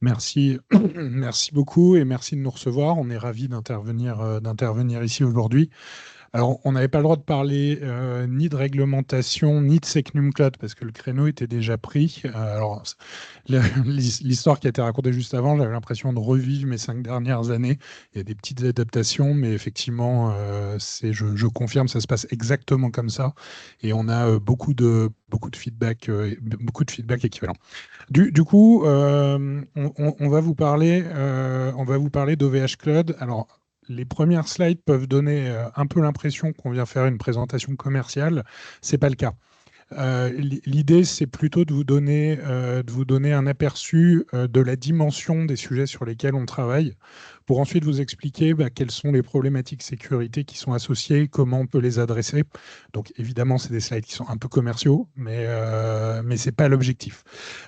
Merci, merci beaucoup et merci de nous recevoir. On est ravis d'intervenir ici aujourd'hui. Alors, on n'avait pas le droit de parler ni de réglementation, ni de Secnum Cloud, parce que le créneau était déjà pris. Alors, l'histoire qui a été racontée juste avant, j'avais l'impression de revivre mes 5 dernières années. Il y a des petites adaptations, mais effectivement, je confirme, ça se passe exactement comme ça. Et on a beaucoup de feedback équivalent. Du coup, on va vous parler d'OVH Cloud. Alors, les premières slides peuvent donner un peu l'impression qu'on vient faire une présentation commerciale. C'est pas le cas. L'idée, c'est plutôt de vous donner un aperçu de la dimension des sujets sur lesquels on travaille, pour ensuite vous expliquer quelles sont les problématiques sécurité qui sont associées, comment on peut les adresser. Donc évidemment, c'est des slides qui sont un peu commerciaux, mais ce n'est pas l'objectif.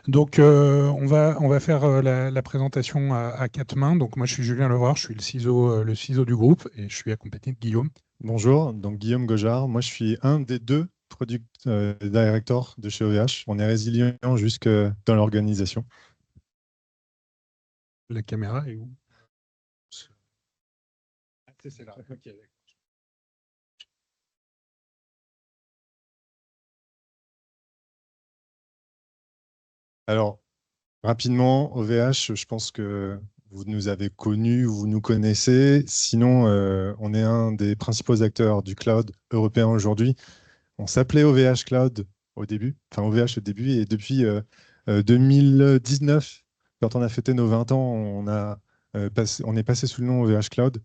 Donc on va faire la présentation à quatre mains. Donc moi, je suis Julien Levrard, je suis le CISO du groupe et je suis accompagné de Guillaume. Bonjour, donc Guillaume Gojard. Moi, je suis un des deux product directors de chez OVH. On est résilient jusque dans l'organisation. La caméra est où? Ah, c'est là. Ok, d'accord. Alors, rapidement, OVH, je pense que vous nous avez connus, vous nous connaissez. Sinon, on est un des principaux acteurs du cloud européen aujourd'hui. On s'appelait OVH Cloud au début, enfin OVH au début, et depuis 2019, quand on a fêté nos 20 ans, on est passé sous le nom OVH Cloud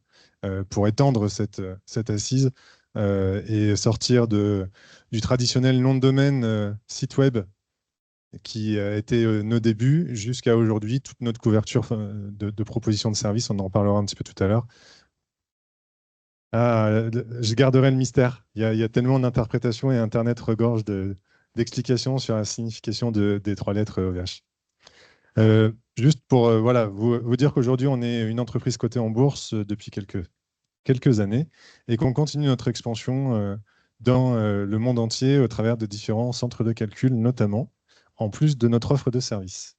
pour étendre cette assise et sortir du traditionnel nom de domaine site web qui a été nos débuts jusqu'à aujourd'hui, toute notre couverture de propositions de services, on en parlera un petit peu tout à l'heure. Ah, je garderai le mystère. Il y a tellement d'interprétations et Internet regorge d'explications sur la signification des trois lettres OVH. Juste pour voilà, vous dire qu'aujourd'hui, on est une entreprise cotée en bourse depuis quelques années et qu'on continue notre expansion dans le monde entier au travers de différents centres de calcul, notamment, en plus de notre offre de service.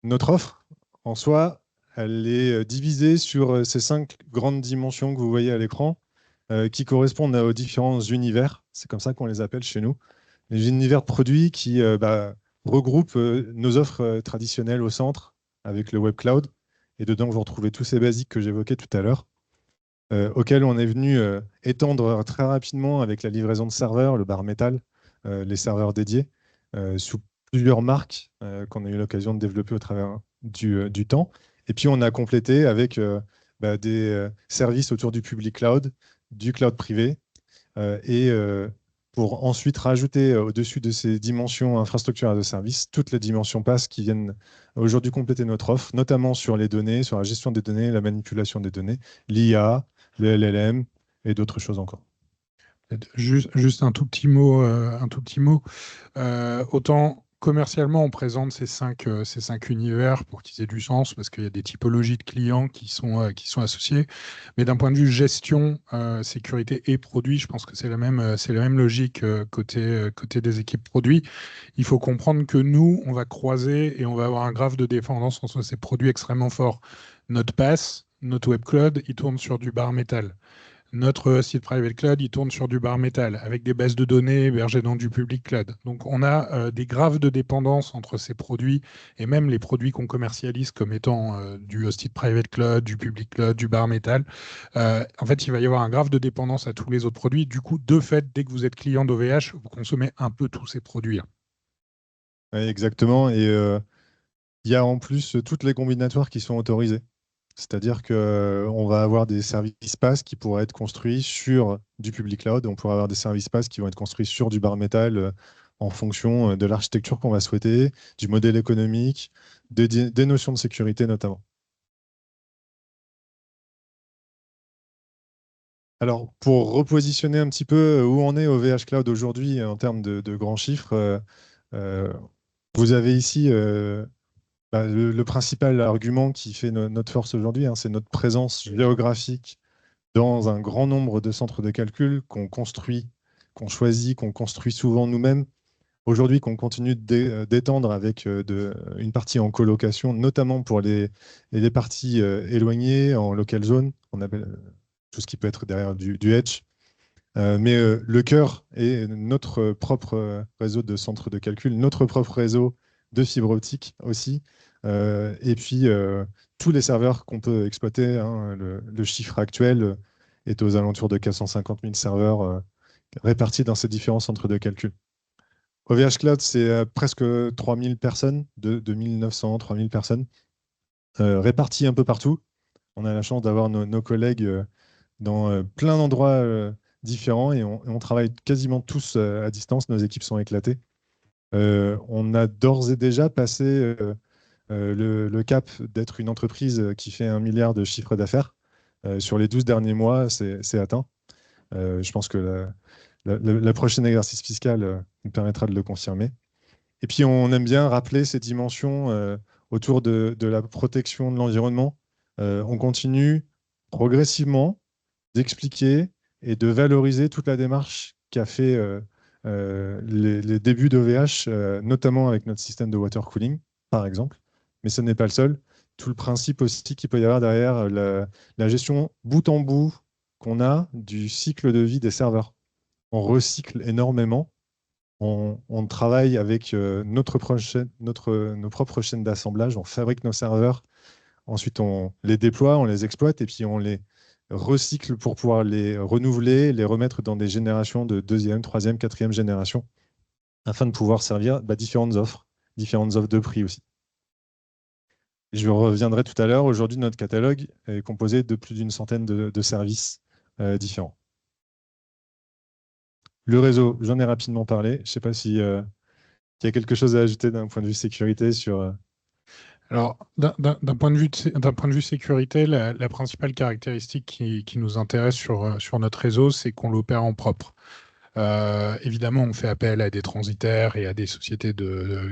Notre offre, en soi, elle est divisée sur ces 5 grandes dimensions que vous voyez à l'écran, qui correspondent aux différents univers. C'est comme ça qu'on les appelle chez nous. Les univers de produits qui regroupent nos offres traditionnelles au centre avec le web cloud. Et dedans, vous retrouvez tous ces basiques que j'évoquais tout à l'heure, auxquels on est venu étendre très rapidement avec la livraison de serveurs, le bar métal, les serveurs dédiés, sous plusieurs marques qu'on a eu l'occasion de développer au travers du temps. Et puis, on a complété avec des services autour du public cloud, du cloud privé, et pour ensuite rajouter au-dessus de ces dimensions infrastructure as a service, toutes les dimensions PaaS qui viennent aujourd'hui compléter notre offre, notamment sur les données, sur la gestion des données, la manipulation des données, l'IA, le LLM et d'autres choses encore. Juste un tout petit mot, autant commercialement, on présente ces cinq univers pour qu'ils aient du sens, parce qu'il y a des typologies de clients qui sont associées. Mais d'un point de vue gestion, sécurité et produit, je pense que c'est la même logique côté des équipes produits. Il faut comprendre que nous, on va croiser et on va avoir un graphe de dépendance entre ces produits extrêmement forts. Notre PaaS, notre web cloud, il tourne sur du bar métal. Notre site private cloud, il tourne sur du bar métal avec des bases de données hébergées dans du public cloud. Donc, on a des graves de dépendance entre ces produits et même les produits qu'on commercialise comme étant du hosted private cloud, du public cloud, du bar métal. En fait, il va y avoir un graphe de dépendance à tous les autres produits. Du coup, de fait, dès que vous êtes client d'OVH, vous consommez un peu tous ces produits-là. Ouais, exactement. Et il y a en plus toutes les combinatoires qui sont autorisés. C'est-à-dire qu'on va avoir des services PaaS qui pourraient être construits sur du public cloud. On pourrait avoir des services PaaS qui vont être construits sur du bar métal en fonction de l'architecture qu'on va souhaiter, du modèle économique, des notions de sécurité notamment. Alors, pour repositionner un petit peu où on est au VH Cloud aujourd'hui en termes de grands chiffres, euh, vous avez ici le principal argument qui fait notre force aujourd'hui, hein, c'est notre présence géographique dans un grand nombre de centres de calcul qu'on construit, qu'on choisit, qu'on construit souvent nous-mêmes aujourd'hui qu'on continue d'étendre avec une partie en colocation, notamment pour les parties éloignées en local zone, on appelle tout ce qui peut être derrière du edge. Mais le cœur est notre propre réseau de centres de calcul, notre propre réseau de fibre optique aussi, et puis tous les serveurs qu'on peut exploiter. Hein, le chiffre actuel est aux alentours de 450 000 serveurs répartis dans ces différents centres de calcul. OVH Cloud, c'est presque 3000 personnes, de 2900, 3000 personnes, réparties un peu partout. On a la chance d'avoir nos collègues dans plein d'endroits différents et on travaille quasiment tous à distance. Nos équipes sont éclatées. On a d'ores et déjà passé le cap d'être une entreprise qui fait 1 milliard de chiffre d'affaires. Sur les 12 derniers mois, c'est atteint. Je pense que le prochain exercice fiscal nous permettra de le confirmer. Et puis, on aime bien rappeler ces dimensions autour de la protection de l'environnement. On continue progressivement d'expliquer et de valoriser toute la démarche qu'a fait les débuts d'OVH, notamment avec notre système de water cooling, par exemple. Mais ce n'est pas le seul. Tout le principe aussi qu'il peut y avoir derrière la gestion bout en bout qu'on a du cycle de vie des serveurs. On recycle énormément. On travaille avec nos propres chaînes d'assemblage. On fabrique nos serveurs. Ensuite, on les déploie, on les exploite et puis on les recycle pour pouvoir les renouveler, les remettre dans des générations de deuxième, troisième, quatrième génération afin de pouvoir servir différentes offres de prix aussi. Je reviendrai tout à l'heure. Aujourd'hui, notre catalogue est composé de plus d'une centaine de services différents. Le réseau, j'en ai rapidement parlé. Je ne sais pas s'il y a quelque chose à ajouter d'un point de vue sécurité sur... Alors, d'un point de vue sécurité, la principale caractéristique qui nous intéresse sur notre réseau, c'est qu'on l'opère en propre. Évidemment, on fait appel à des transitaires et à des sociétés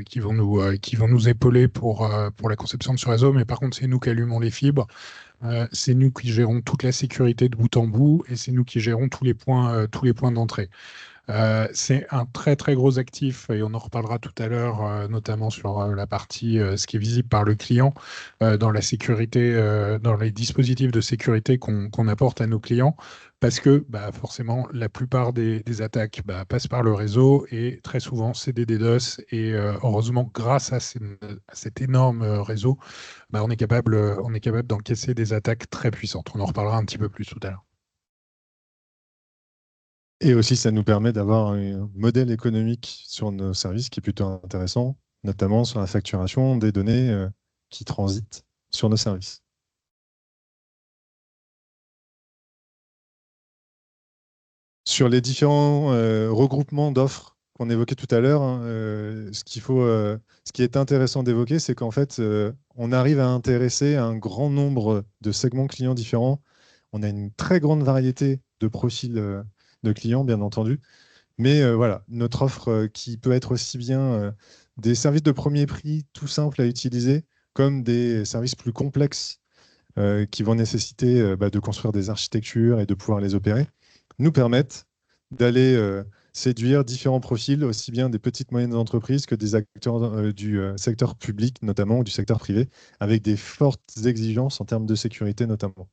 qui vont nous épauler pour la conception de ce réseau, mais par contre, c'est nous qui allumons les fibres, c'est nous qui gérons toute la sécurité de bout en bout et c'est nous qui gérons tous les points d'entrée. C'est un très très gros actif et on en reparlera tout à l'heure, notamment sur la partie ce qui est visible par le client dans la sécurité, dans les dispositifs de sécurité qu'on apporte à nos clients, parce que forcément la plupart des attaques passent par le réseau et très souvent c'est des DDoS et heureusement grâce à cet énorme réseau, on est capable d'encaisser des attaques très puissantes. On en reparlera un petit peu plus tout à l'heure. Et aussi, ça nous permet d'avoir un modèle économique sur nos services qui est plutôt intéressant, notamment sur la facturation des données qui transitent sur nos services. Sur les différents regroupements d'offres qu'on évoquait tout à l'heure, hein, ce qui est intéressant d'évoquer, c'est qu'en fait, on arrive à intéresser un grand nombre de segments clients différents. On a une très grande variété de profils de clients, bien entendu. Mais voilà, notre offre qui peut être aussi bien des services de premier prix tout simples à utiliser, comme des services plus complexes qui vont nécessiter de construire des architectures et de pouvoir les opérer, nous permettent d'aller séduire différents profils, aussi bien des petites moyennes entreprises que des acteurs du secteur public, notamment, ou du secteur privé, avec des fortes exigences en termes de sécurité, notamment.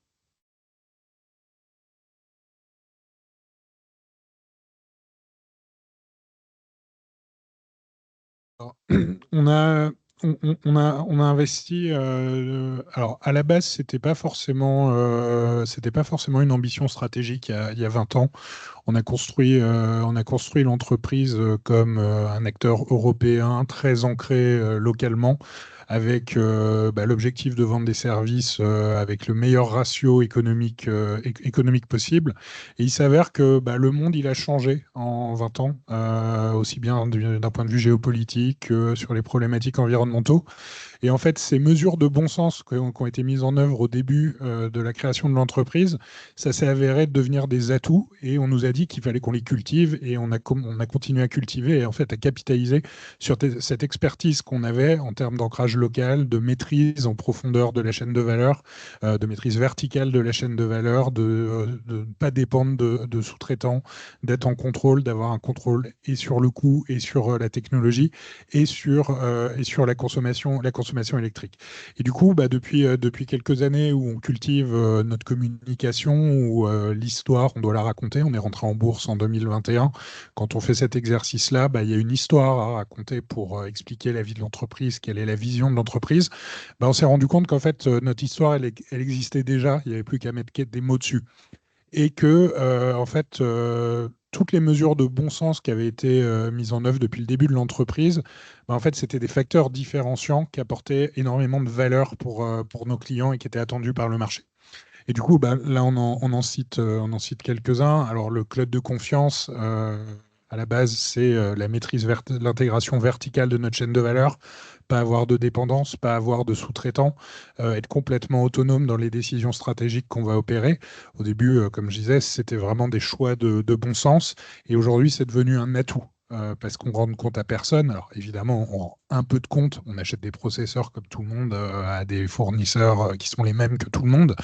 On a investi. Alors, à la base, c'était pas forcément une ambition stratégique il y a 20 ans. On a construit l'entreprise comme un acteur européen très ancré localement, avec l'objectif de vendre des services avec le meilleur ratio économique possible. Et il s'avère que le monde il a changé en 20 ans, aussi bien d'un point de vue géopolitique que sur les problématiques environnementaux. Et en fait, ces mesures de bon sens qui ont été mises en œuvre au début de la création de l'entreprise, ça s'est avéré devenir des atouts et on nous a dit qu'il fallait qu'on les cultive et on a continué à cultiver et en fait à capitaliser sur cette expertise qu'on avait en termes d'ancrage local, de maîtrise en profondeur de la chaîne de valeur, de maîtrise verticale de la chaîne de valeur, de ne pas dépendre de sous-traitants, d'être en contrôle, d'avoir un contrôle et sur le coût et sur la technologie et sur la consommation électrique. Et du coup, depuis quelques années où on cultive notre communication, où l'histoire, on doit la raconter, on est rentré en bourse en 2021. Quand on fait cet exercice-là, il y a une histoire à raconter pour expliquer la vie de l'entreprise, quelle est la vision de l'entreprise. On s'est rendu compte qu'en fait, notre histoire, elle existait déjà, il n'y avait plus qu'à mettre des mots dessus. Et que, en fait, toutes les mesures de bon sens qui avaient été mises en œuvre depuis le début de l'entreprise, en fait, c'était des facteurs différenciants qui apportaient énormément de valeur pour nos clients et qui étaient attendus par le marché. Et du coup, là, on en cite quelques-uns. Alors, le cloud de confiance, à la base, c'est la maîtrise, l'intégration verticale de notre chaîne de valeur, pas avoir de dépendance, pas avoir de sous-traitants, être complètement autonome dans les décisions stratégiques qu'on va opérer. Au début, comme je disais, c'était vraiment des choix de bon sens. Et aujourd'hui, c'est devenu un atout. Parce qu'on rend compte à personne. Alors évidemment, on rend un peu de compte. On achète des processeurs comme tout le monde à des fournisseurs qui sont les mêmes que tout le monde.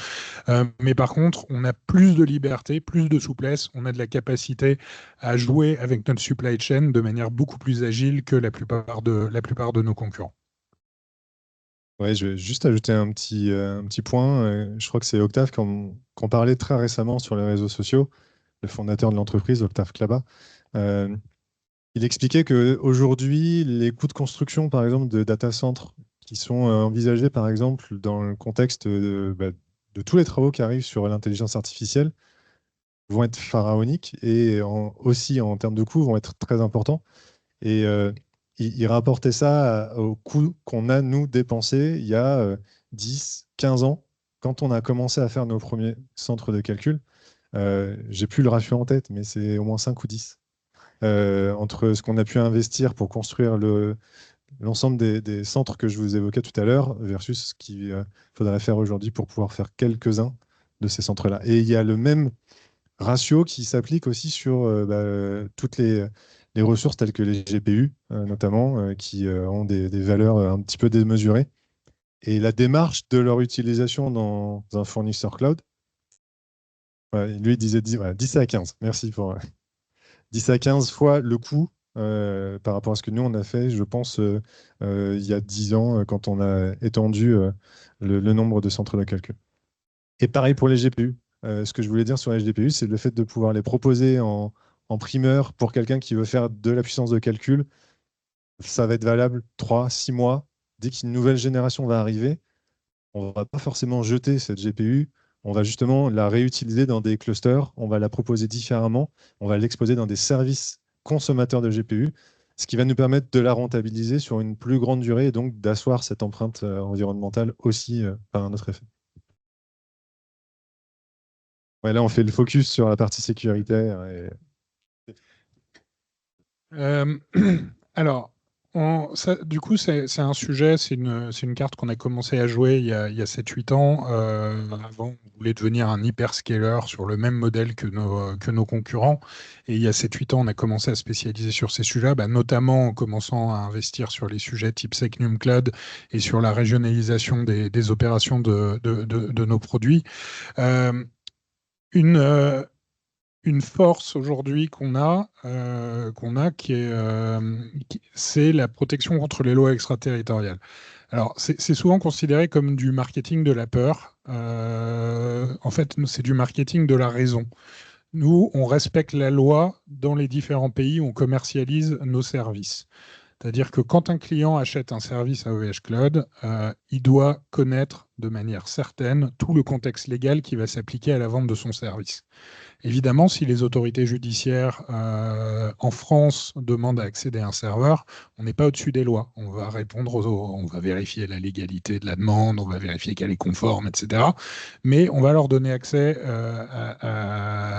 Mais par contre, on a plus de liberté, plus de souplesse, on a de la capacité à jouer avec notre supply chain de manière beaucoup plus agile que la plupart de nos concurrents. Ouais, je vais juste ajouter un petit point. Je crois que c'est Octave qu'on parlait très récemment sur les réseaux sociaux, le fondateur de l'entreprise, Octave Klaba. Il expliquait qu'aujourd'hui, les coûts de construction, par exemple, de data centers qui sont envisagés, par exemple, dans le contexte de tous les travaux qui arrivent sur l'intelligence artificielle, vont être pharaoniques et aussi en termes de coûts vont être très importants. Et il rapportait ça au coût qu'on a, nous, dépensé il y a 10, 15 ans, quand on a commencé à faire nos premiers centres de calcul. J'ai plus le ratio en tête, mais c'est au moins 5 ou 10. Entre ce qu'on a pu investir pour construire l'ensemble des centres que je vous évoquais tout à l'heure versus ce qu'il faudrait faire aujourd'hui pour pouvoir faire quelques-uns de ces centres-là. Et il y a le même ratio qui s'applique aussi sur toutes les ressources telles que les GPU, notamment, qui ont des valeurs un petit peu démesurées. Et la démarche de leur utilisation dans un fournisseur cloud, lui, il disait 10 à 15. Merci pour 10 à 15 fois le coût par rapport à ce que nous, on a fait, je pense, il y a 10 ans, quand on a étendu le nombre de centres de calcul. Et pareil pour les GPU. Ce que je voulais dire sur les GPU, c'est le fait de pouvoir les proposer en primeur pour quelqu'un qui veut faire de la puissance de calcul. Ça va être valable 3, 6 mois. Dès qu'une nouvelle génération va arriver, on ne va pas forcément jeter cette GPU. On va justement la réutiliser dans des clusters. On va la proposer différemment. On va l'exposer dans des services consommateurs de GPU, ce qui va nous permettre de la rentabiliser sur une plus grande durée et donc d'asseoir cette empreinte environnementale aussi par un autre effet. Ouais, là, on fait le focus sur la partie sécuritaire. Alors, du coup, c'est un sujet, c'est une carte qu'on a commencé à jouer il y a 7-8 ans. Avant, on voulait devenir un hyperscaler sur le même modèle que nos concurrents. Et il y a 7-8 ans, on a commencé à spécialiser sur ces sujets-là, notamment en commençant à investir sur les sujets type Secnum Cloud et sur la régionalisation des opérations de nos produits. Une force aujourd'hui c'est la protection contre les lois extraterritoriales. Alors, c'est souvent considéré comme du marketing de la peur. En fait, c'est du marketing de la raison. Nous, on respecte la loi dans les différents pays où on commercialise nos services. C'est-à-dire que quand un client achète un service à OVH Cloud, il doit connaître de manière certaine tout le contexte légal qui va s'appliquer à la vente de son service. Évidemment, si les autorités judiciaires en France demandent à accéder à un serveur, on n'est pas au-dessus des lois. On va on va vérifier la légalité de la demande, on va vérifier qu'elle est conforme, etc. Mais on va leur donner accès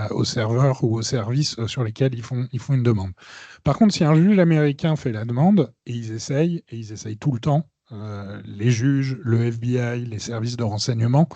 aux serveurs ou aux services sur lesquels ils font une demande. Par contre, si un juge américain fait la demande, et ils essayent tout le temps, les juges, le FBI, les services de renseignement,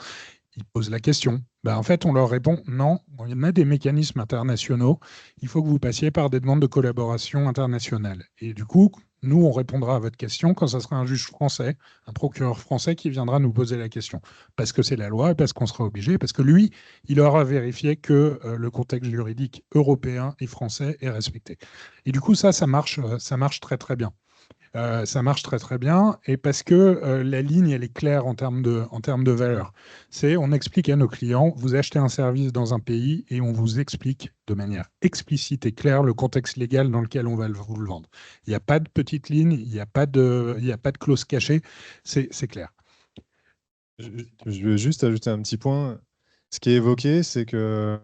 ils posent la question. En fait, on leur répond non, il y en a des mécanismes internationaux, il faut que vous passiez par des demandes de collaboration internationale. Et du coup, Nous, on répondra à votre question quand ça sera un juge français, un procureur français qui viendra nous poser la question. Parce que c'est la loi et parce qu'on sera obligé, parce que lui, il aura vérifié que le contexte juridique européen et français est respecté. Et du coup, ça marche très très bien. Ça marche très très bien et parce que la ligne elle est claire en termes de valeur. C'est on explique à nos clients, vous achetez un service dans un pays et on vous explique de manière explicite et claire le contexte légal dans lequel on va vous le vendre. Il n'y a pas de petite ligne, il n'y a pas de clause cachée, c'est clair. Je veux juste ajouter un petit point. Ce qui est évoqué, c'est que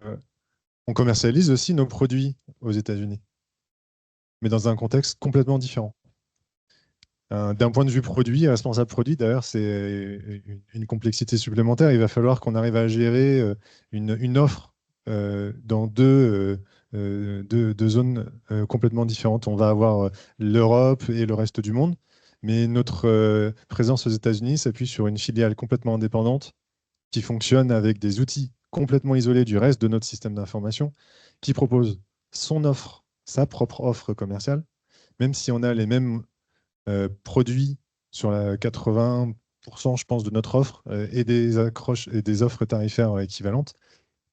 on commercialise aussi nos produits aux États-Unis, mais dans un contexte complètement différent. D'un point de vue produit, responsable produit, d'ailleurs, c'est une complexité supplémentaire. Il va falloir qu'on arrive à gérer une offre dans deux zones complètement différentes. On va avoir l'Europe et le reste du monde, mais notre présence aux États-Unis s'appuie sur une filiale complètement indépendante qui fonctionne avec des outils complètement isolés du reste de notre système d'information, qui propose son offre, sa propre offre commerciale, même si on a les mêmes produits sur la 80%, je pense, de notre offre et des accroches et des offres tarifaires équivalentes.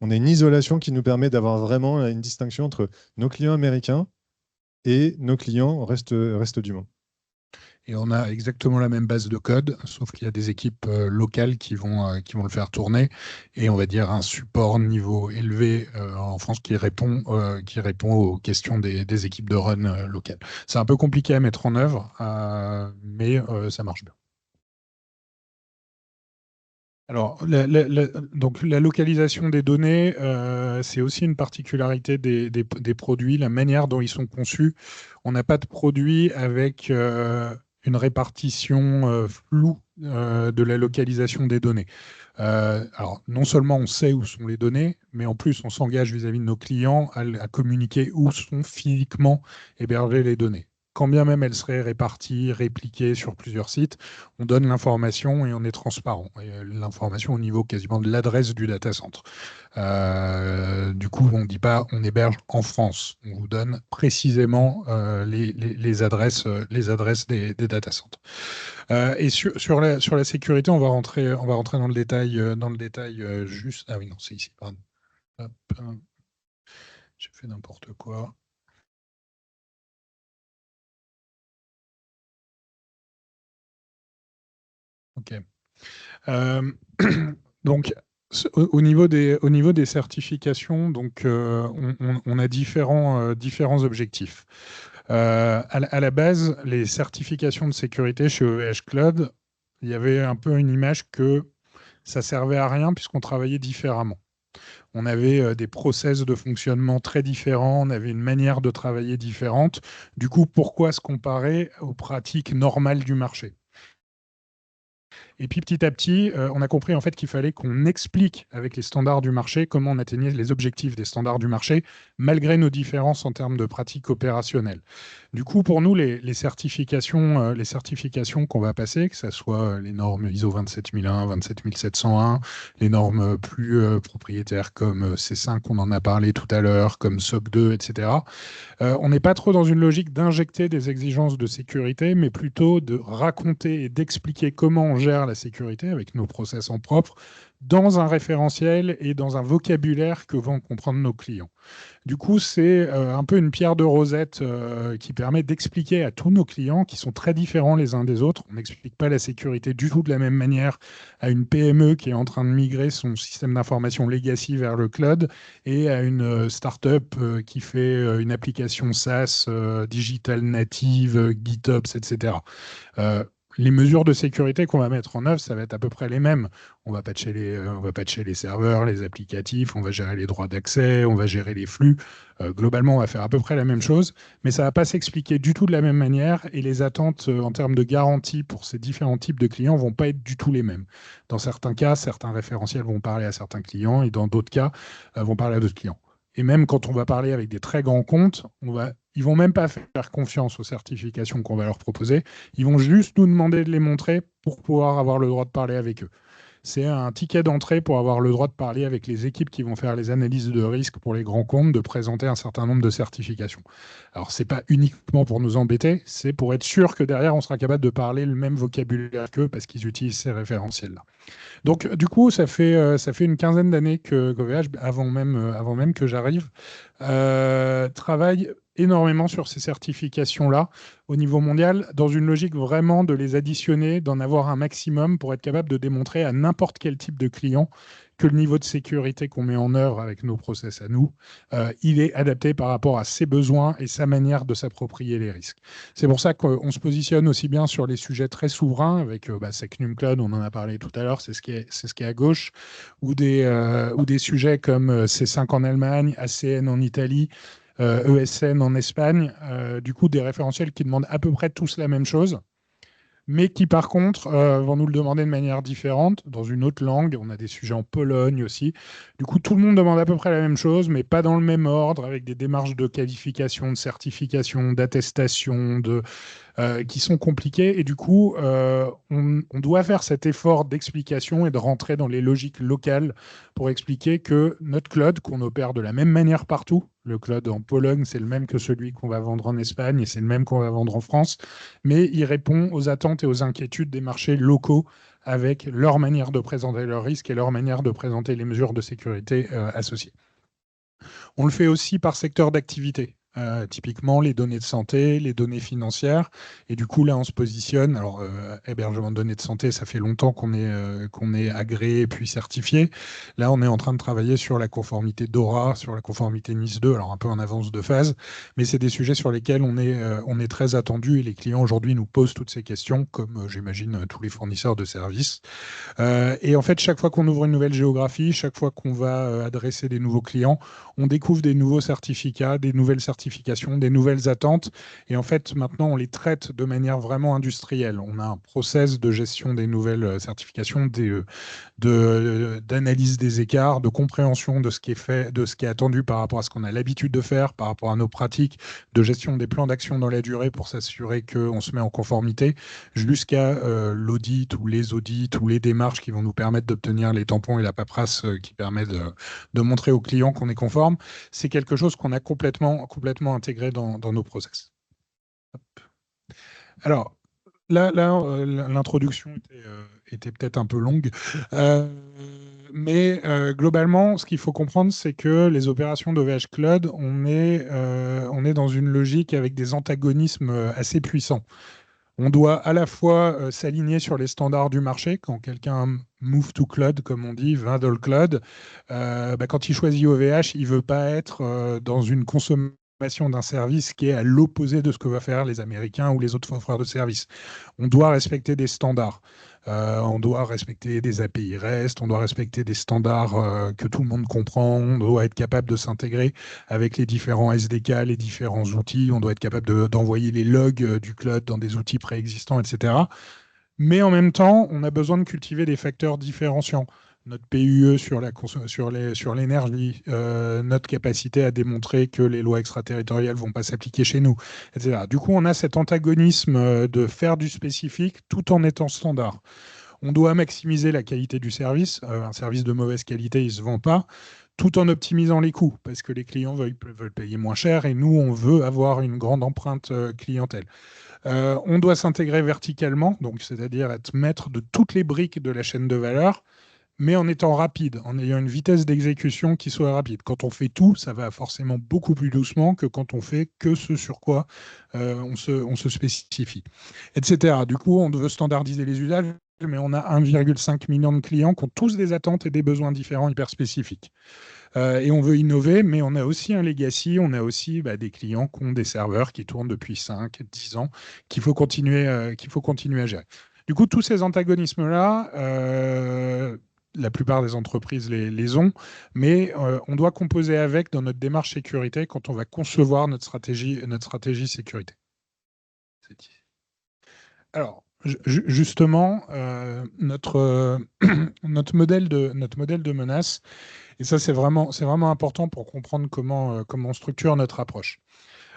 On a une isolation qui nous permet d'avoir vraiment une distinction entre nos clients américains et nos clients reste du monde. Et on a exactement la même base de code, sauf qu'il y a des équipes locales qui vont le faire tourner et on va dire un support niveau élevé en France qui répond aux questions des équipes de run locales. C'est un peu compliqué à mettre en œuvre, mais ça marche bien. Alors, donc la localisation des données, c'est aussi une particularité des produits, la manière dont ils sont conçus. On n'a pas de produit avec une répartition floue de la localisation des données. Alors, non seulement on sait où sont les données, mais en plus, on s'engage vis-à-vis de nos clients à communiquer où sont physiquement hébergées les données. Quand bien même elles seraient réparties, répliquées sur plusieurs sites, on donne l'information et on est transparent. L'information au niveau quasiment de l'adresse du data center. Du coup, on ne dit pas on héberge en France. On vous donne précisément les adresses des data centers. Et sur la sécurité, on va rentrer dans le détail juste. Ah oui, non, c'est ici. Pardon. Hop, j'ai fait n'importe quoi. Ok. Donc, au niveau des certifications, donc, on a différents objectifs. À la base, les certifications de sécurité chez OVH Cloud, il y avait un peu une image que ça servait à rien puisqu'on travaillait différemment. On avait des process de fonctionnement très différents, on avait une manière de travailler différente. Du coup, pourquoi se comparer aux pratiques normales du marché ? Et puis petit à petit, on a compris en fait qu'il fallait qu'on explique avec les standards du marché comment on atteignait les objectifs des standards du marché, malgré nos différences en termes de pratiques opérationnelles. Du coup, pour nous, les certifications qu'on va passer, que ce soit les normes ISO 27001, 27701, les normes plus propriétaires comme C5, on en a parlé tout à l'heure, comme SOC 2, etc. On n'est pas trop dans une logique d'injecter des exigences de sécurité, mais plutôt de raconter et d'expliquer comment on gère la sécurité avec nos process en propre dans un référentiel et dans un vocabulaire que vont comprendre nos clients. Du coup, c'est un peu une pierre de rosette qui permet d'expliquer à tous nos clients qui sont très différents les uns des autres. On n'explique pas la sécurité du tout de la même manière à une PME qui est en train de migrer son système d'information legacy vers le cloud et à une start-up qui fait une application SaaS, digital native, GitOps, etc. Les mesures de sécurité qu'on va mettre en œuvre, ça va être à peu près les mêmes. On va patcher les serveurs, les applicatifs, on va gérer les droits d'accès, on va gérer les flux. Globalement, on va faire à peu près la même chose, mais ça ne va pas s'expliquer du tout de la même manière et les attentes en termes de garantie pour ces différents types de clients ne vont pas être du tout les mêmes. Dans certains cas, certains référentiels vont parler à certains clients et dans d'autres cas, vont parler à d'autres clients. Et même quand on va parler avec des très grands comptes, ils vont même pas faire confiance aux certifications qu'on va leur proposer. Ils vont juste nous demander de les montrer pour pouvoir avoir le droit de parler avec eux. c'est un ticket d'entrée pour avoir le droit de parler avec les équipes qui vont faire les analyses de risque pour les grands comptes, de présenter un certain nombre de certifications. Alors, ce n'est pas uniquement pour nous embêter, c'est pour être sûr que derrière, on sera capable de parler le même vocabulaire qu'eux parce qu'ils utilisent ces référentiels-là. Donc, du coup, ça fait une quinzaine d'années qu'OVH, avant même que j'arrive, travaille énormément sur ces certifications-là au niveau mondial, dans une logique vraiment de les additionner, d'en avoir un maximum pour être capable de démontrer à n'importe quel type de client que le niveau de sécurité qu'on met en œuvre avec nos process à nous, il est adapté par rapport à ses besoins et sa manière de s'approprier les risques. C'est pour ça qu'on se positionne aussi bien sur les sujets très souverains, avec Secnum Cloud, on en a parlé tout à l'heure, c'est ce qui est à gauche, ou des sujets comme C5 en Allemagne, ACN en Italie, ESN en Espagne, du coup des référentiels qui demandent à peu près tous la même chose, mais qui par contre vont nous le demander de manière différente, dans une autre langue. On a des sujets en Pologne aussi. Du coup, tout le monde demande à peu près la même chose, mais pas dans le même ordre, avec des démarches de qualification, de certification, d'attestation, qui sont compliquées. Et du coup, on doit faire cet effort d'explication et de rentrer dans les logiques locales pour expliquer que notre cloud, qu'on opère de la même manière partout, le cloud en Pologne, c'est le même que celui qu'on va vendre en Espagne et c'est le même qu'on va vendre en France, mais il répond aux attentes et aux inquiétudes des marchés locaux avec leur manière de présenter leurs risques et leur manière de présenter les mesures de sécurité associées. On le fait aussi par secteur d'activité. Typiquement, les données de santé, les données financières. Et du coup, là, on se positionne. Alors, hébergement de données de santé, ça fait longtemps qu'on est agréé puis certifié. Là, on est en train de travailler sur la conformité DORA, sur la conformité NIS 2, alors un peu en avance de phase. Mais c'est des sujets sur lesquels on est très attendu et les clients aujourd'hui nous posent toutes ces questions, comme j'imagine tous les fournisseurs de services. Et en fait, chaque fois qu'on ouvre une nouvelle géographie, chaque fois qu'on va adresser des nouveaux clients, on découvre des nouveaux certificats, des nouvelles certifications, des nouvelles attentes. Et en fait, maintenant, on les traite de manière vraiment industrielle. On a un process de gestion des nouvelles certifications, d'analyse des écarts, de compréhension de ce qui est fait, de ce qui est attendu par rapport à ce qu'on a l'habitude de faire, par rapport à nos pratiques, de gestion des plans d'action dans la durée pour s'assurer qu'on se met en conformité, jusqu'à l'audit ou les audits ou les démarches qui vont nous permettre d'obtenir les tampons et la paperasse qui permet de montrer aux clients qu'on est conforme. C'est quelque chose qu'on a complètement intégré dans nos process. Hop. Alors, là l'introduction était peut-être un peu longue, mais globalement, ce qu'il faut comprendre, c'est que les opérations d'OVH Cloud, on est dans une logique avec des antagonismes assez puissants. On doit à la fois s'aligner sur les standards du marché. Quand quelqu'un move to cloud, comme on dit, va dans le cloud, quand il choisit OVH, il ne veut pas être dans une consommation d'un service qui est à l'opposé de ce que vont faire les Américains ou les autres offreurs de services. On doit respecter des standards. On doit respecter des API REST, on doit respecter des standards que tout le monde comprend, on doit être capable de s'intégrer avec les différents SDK, les différents outils, on doit être capable d'envoyer les logs du cloud dans des outils préexistants, etc. Mais en même temps, on a besoin de cultiver des facteurs différenciants. Notre PUE sur l'énergie, notre capacité à démontrer que les lois extraterritoriales ne vont pas s'appliquer chez nous, etc. Du coup, on a cet antagonisme de faire du spécifique tout en étant standard. On doit maximiser la qualité du service. Un service de mauvaise qualité, il ne se vend pas, tout en optimisant les coûts, parce que les clients veulent payer moins cher et nous, on veut avoir une grande empreinte clientèle. On doit s'intégrer verticalement, donc c'est-à-dire être maître de toutes les briques de la chaîne de valeur, mais en étant rapide, en ayant une vitesse d'exécution qui soit rapide. Quand on fait tout, ça va forcément beaucoup plus doucement que quand on fait que ce sur quoi on se spécifie, etc. Du coup, on veut standardiser les usages, mais on a 1,5 million de clients qui ont tous des attentes et des besoins différents hyper spécifiques. Et on veut innover, mais on a aussi un legacy, on a aussi des clients qui ont des serveurs qui tournent depuis 5, 10 ans, qu'il faut continuer à gérer. Du coup, tous ces antagonismes-là, la plupart des entreprises les ont, mais on doit composer avec dans notre démarche sécurité quand on va concevoir notre stratégie sécurité. Alors, justement, notre modèle de menace, et ça c'est vraiment important pour comprendre comment on structure notre approche.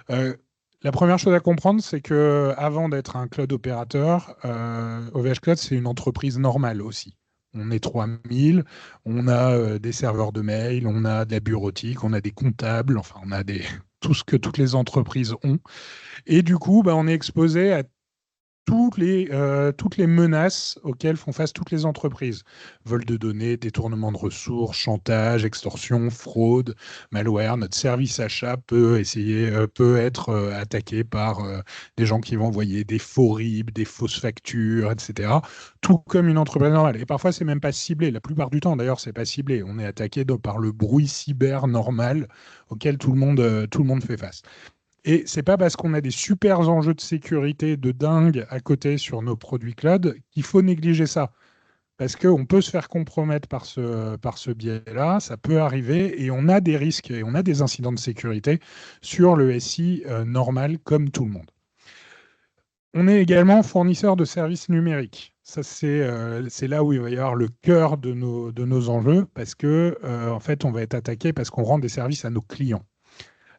La première chose à comprendre, c'est que avant d'être un cloud opérateur, OVH Cloud, c'est une entreprise normale aussi. On est 3000, on a des serveurs de mail, on a de la bureautique, on a des comptables, enfin on a tout ce que toutes les entreprises ont. Et du coup, bah, on est exposé à toutes les menaces auxquelles font face toutes les entreprises. Vol de données, détournement de ressources, chantage, extorsion, fraude, malware. Notre service achat peut être attaqué par des gens qui vont envoyer des faux RIB, des fausses factures, etc. Tout comme une entreprise normale. Et parfois, c'est même pas ciblé. La plupart du temps, d'ailleurs, c'est pas ciblé. On est attaqué par le bruit cyber normal auquel tout le monde fait face. Et c'est pas parce qu'on a des super enjeux de sécurité de dingue à côté sur nos produits cloud qu'il faut négliger ça. Parce qu'on peut se faire compromettre par ce biais-là, ça peut arriver, et on a des risques et on a des incidents de sécurité sur le SI normal comme tout le monde. On est également fournisseur de services numériques. Ça, c'est là où il va y avoir le cœur de nos enjeux, parce que en fait, on va être attaqué parce qu'on rend des services à nos clients.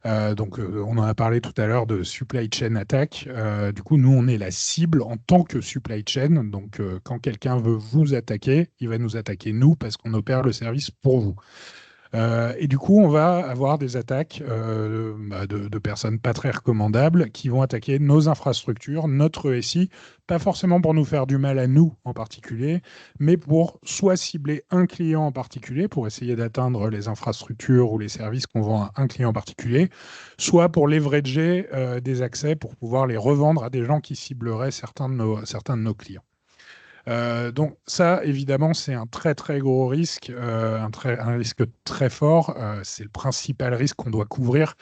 On en a parlé tout à l'heure de supply chain attack. Du coup, nous, on est la cible en tant que supply chain. Donc, quand quelqu'un veut vous attaquer, il va nous attaquer nous parce qu'on opère le service pour vous. Et du coup, on va avoir des attaques de personnes pas très recommandables qui vont attaquer nos infrastructures, notre SI, pas forcément pour nous faire du mal à nous en particulier, mais pour soit cibler un client en particulier, pour essayer d'atteindre les infrastructures ou les services qu'on vend à un client en particulier, soit pour leverager des accès pour pouvoir les revendre à des gens qui cibleraient certains de nos clients. Donc ça, évidemment, c'est un très très gros risque, un risque très fort. C'est le principal risque qu'on doit couvrir,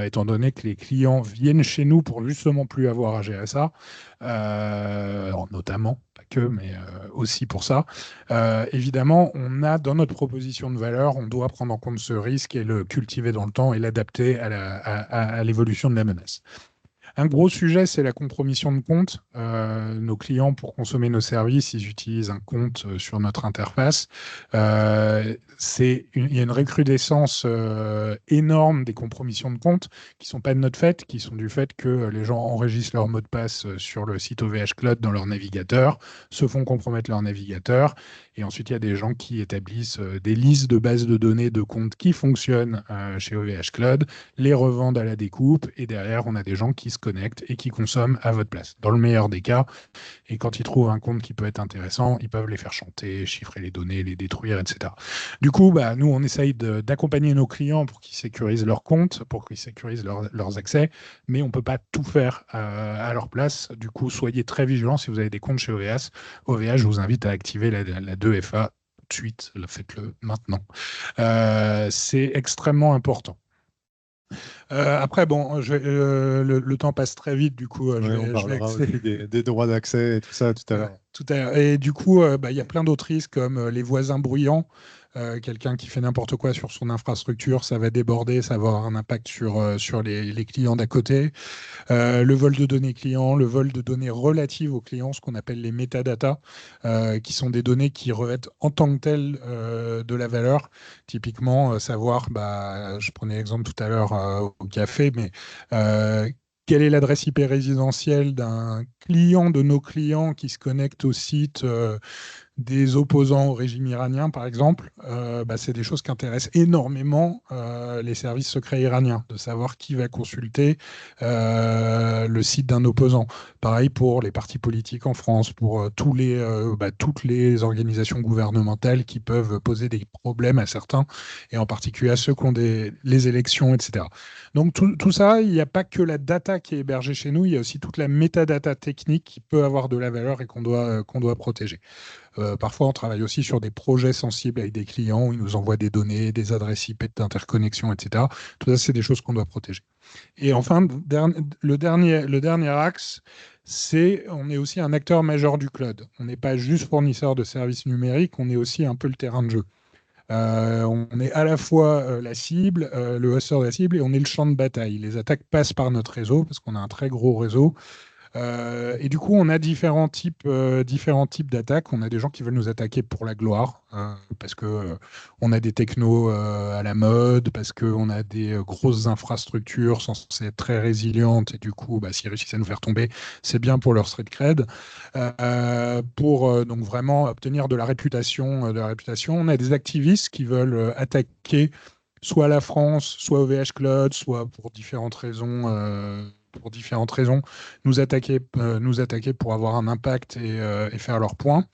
étant donné que les clients viennent chez nous pour justement plus avoir à gérer ça, alors notamment, pas que, mais aussi pour ça. Évidemment, on a dans notre proposition de valeur, on doit prendre en compte ce risque et le cultiver dans le temps et l'adapter à l'évolution de la menace. Un gros sujet, c'est la compromission de compte. Nos clients, pour consommer nos services, ils utilisent un compte sur notre interface. Il y a une recrudescence énorme des compromissions de compte qui ne sont pas de notre fait, qui sont du fait que les gens enregistrent leur mot de passe sur le site OVH Cloud dans leur navigateur, se font compromettre leur navigateur, et ensuite il y a des gens qui établissent des listes de bases de données de comptes qui fonctionnent chez OVH Cloud, les revendent à la découpe, et derrière on a des gens qui se connectent et qui consomment à votre place, dans le meilleur des cas. Et quand ils trouvent un compte qui peut être intéressant, ils peuvent les faire chanter, chiffrer les données, les détruire, etc. Du coup, nous, on essaye d'accompagner nos clients pour qu'ils sécurisent leurs comptes, pour qu'ils sécurisent leurs accès, mais on ne peut pas tout faire à leur place. Du coup, soyez très vigilants si vous avez des comptes chez OVH. OVH, je vous invite à activer la 2FA tout de suite, faites-le maintenant. C'est extrêmement important. Après, bon, le temps passe très vite, du coup, On je vais parlera aussi des droits d'accès et tout ça tout à l'heure. tout à l'heure. Et du coup, il y a plein d'autres risques comme les voisins bruyants. Quelqu'un qui fait n'importe quoi sur son infrastructure, ça va déborder, ça va avoir un impact sur les clients d'à côté. Le vol de données clients, le vol de données relatives aux clients, ce qu'on appelle les métadatas, qui sont des données qui revêtent en tant que telles de la valeur. Typiquement, savoir, je prenais l'exemple tout à l'heure au café, mais quelle est l'adresse IP résidentielle d'un client de nos clients qui se connecte au site des opposants au régime iranien, par exemple, c'est des choses qui intéressent énormément les services secrets iraniens, de savoir qui va consulter le site d'un opposant. Pareil pour les partis politiques en France, pour toutes les organisations gouvernementales qui peuvent poser des problèmes à certains, et en particulier à ceux qui ont les élections, etc. Donc tout ça, il n'y a pas que la data qui est hébergée chez nous, il y a aussi toute la métadata technique qui peut avoir de la valeur et qu'on doit protéger. Parfois, on travaille aussi sur des projets sensibles avec des clients où ils nous envoient des données, des adresses IP d'interconnexion, etc. Tout ça, c'est des choses qu'on doit protéger. Et enfin, le dernier axe, c'est on est aussi un acteur majeur du cloud. On n'est pas juste fournisseur de services numériques, on est aussi un peu le terrain de jeu. On est à la fois la cible, le hosteur de la cible, et on est le champ de bataille. Les attaques passent par notre réseau, parce qu'on a un très gros réseau. Et du coup, on a différents types d'attaques. On a des gens qui veulent nous attaquer pour la gloire, parce que on a des technos à la mode, parce qu'on a des grosses infrastructures censées être très résilientes, et du coup, bah, s'ils réussissent à nous faire tomber, c'est bien pour leur street cred. Pour donc vraiment obtenir de la réputation. On a des activistes qui veulent attaquer soit la France, soit OVH Cloud, soit pour différentes raisons, nous attaquer pour avoir un impact et faire leur point.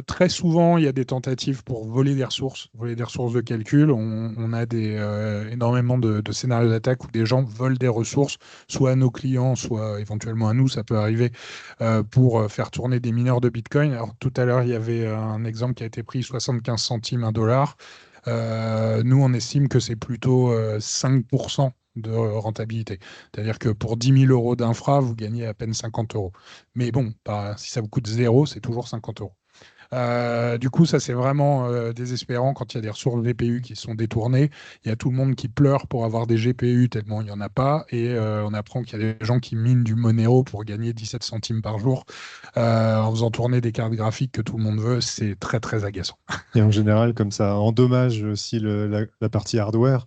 Très souvent, il y a des tentatives pour voler des ressources de calcul. On a énormément de scénarios d'attaque où des gens volent des ressources, soit à nos clients, soit éventuellement à nous, ça peut arriver, pour faire tourner des mineurs de Bitcoin. Alors, tout à l'heure, il y avait un exemple qui a été pris, 75 centimes, 1 dollar. Nous, on estime que c'est plutôt 5% de rentabilité. C'est-à-dire que pour 10 000 euros d'infra, vous gagnez à peine 50 euros. Mais bon, si ça vous coûte 0, c'est toujours 50 euros. Du coup, ça, c'est vraiment désespérant quand il y a des ressources GPU qui sont détournées. Il y a tout le monde qui pleure pour avoir des GPU tellement il n'y en a pas. Et on apprend qu'il y a des gens qui minent du Monero pour gagner 17 centimes par jour en faisant tourner des cartes graphiques que tout le monde veut. C'est très, très agaçant. Et en général, comme ça endommage aussi la partie hardware,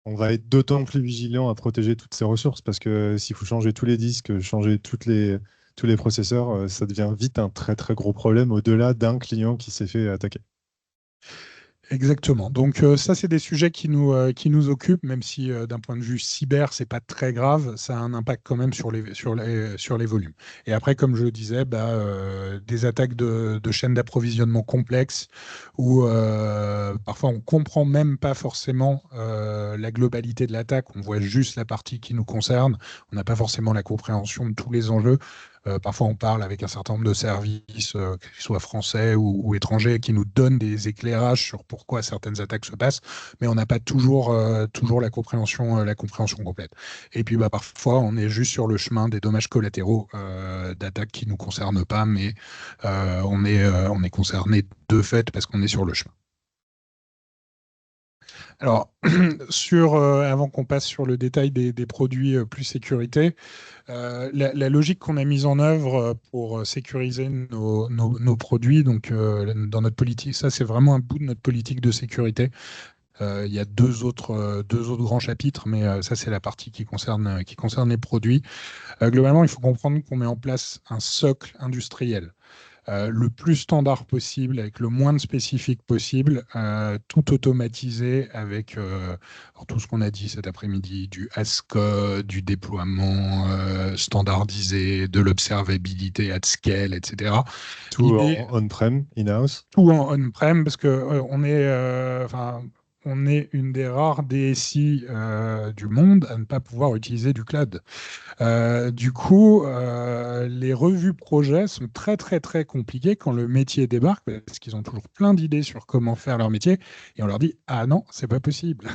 on va être d'autant plus vigilant à protéger toutes ces ressources parce que s'il faut changer tous les disques, changer tous les processeurs, ça devient vite un très très gros problème au-delà d'un client qui s'est fait attaquer. Exactement. Donc ça, c'est des sujets qui nous occupent, même si d'un point de vue cyber, c'est pas très grave, ça a un impact quand même sur les volumes. Et après, comme je le disais, bah, des attaques de chaînes d'approvisionnement complexes où parfois on comprend même pas forcément la globalité de l'attaque, on voit juste la partie qui nous concerne, on n'a pas forcément la compréhension de tous les enjeux. Parfois, on parle avec un certain nombre de services, qu'ils soient français ou étrangers, qui nous donnent des éclairages sur pourquoi certaines attaques se passent, mais on n'a pas toujours la compréhension complète. Et puis, bah, parfois, on est juste sur le chemin des dommages collatéraux d'attaques qui ne nous concernent pas, mais on est concerné de fait parce qu'on est sur le chemin. Alors, avant qu'on passe sur le détail des produits plus sécurité, la logique qu'on a mise en œuvre pour sécuriser nos produits, donc dans notre politique, ça c'est vraiment un bout de notre politique de sécurité. Il y a deux autres grands chapitres, mais ça c'est la partie qui concerne les produits. Globalement, il faut comprendre qu'on met en place un socle industriel le plus standard possible, avec le moins de spécifique possible, tout automatisé avec alors tout ce qu'on a dit cet après-midi, du as-code, du déploiement standardisé, de l'observabilité at scale, etc. Tout en on-prem, in-house. Tout en on-prem, parce que on est une des rares DSI du monde à ne pas pouvoir utiliser du cloud. Du coup, les revues projets sont très, très, très compliquées quand le métier débarque, parce qu'ils ont toujours plein d'idées sur comment faire leur métier, et on leur dit, ah non, c'est pas possible.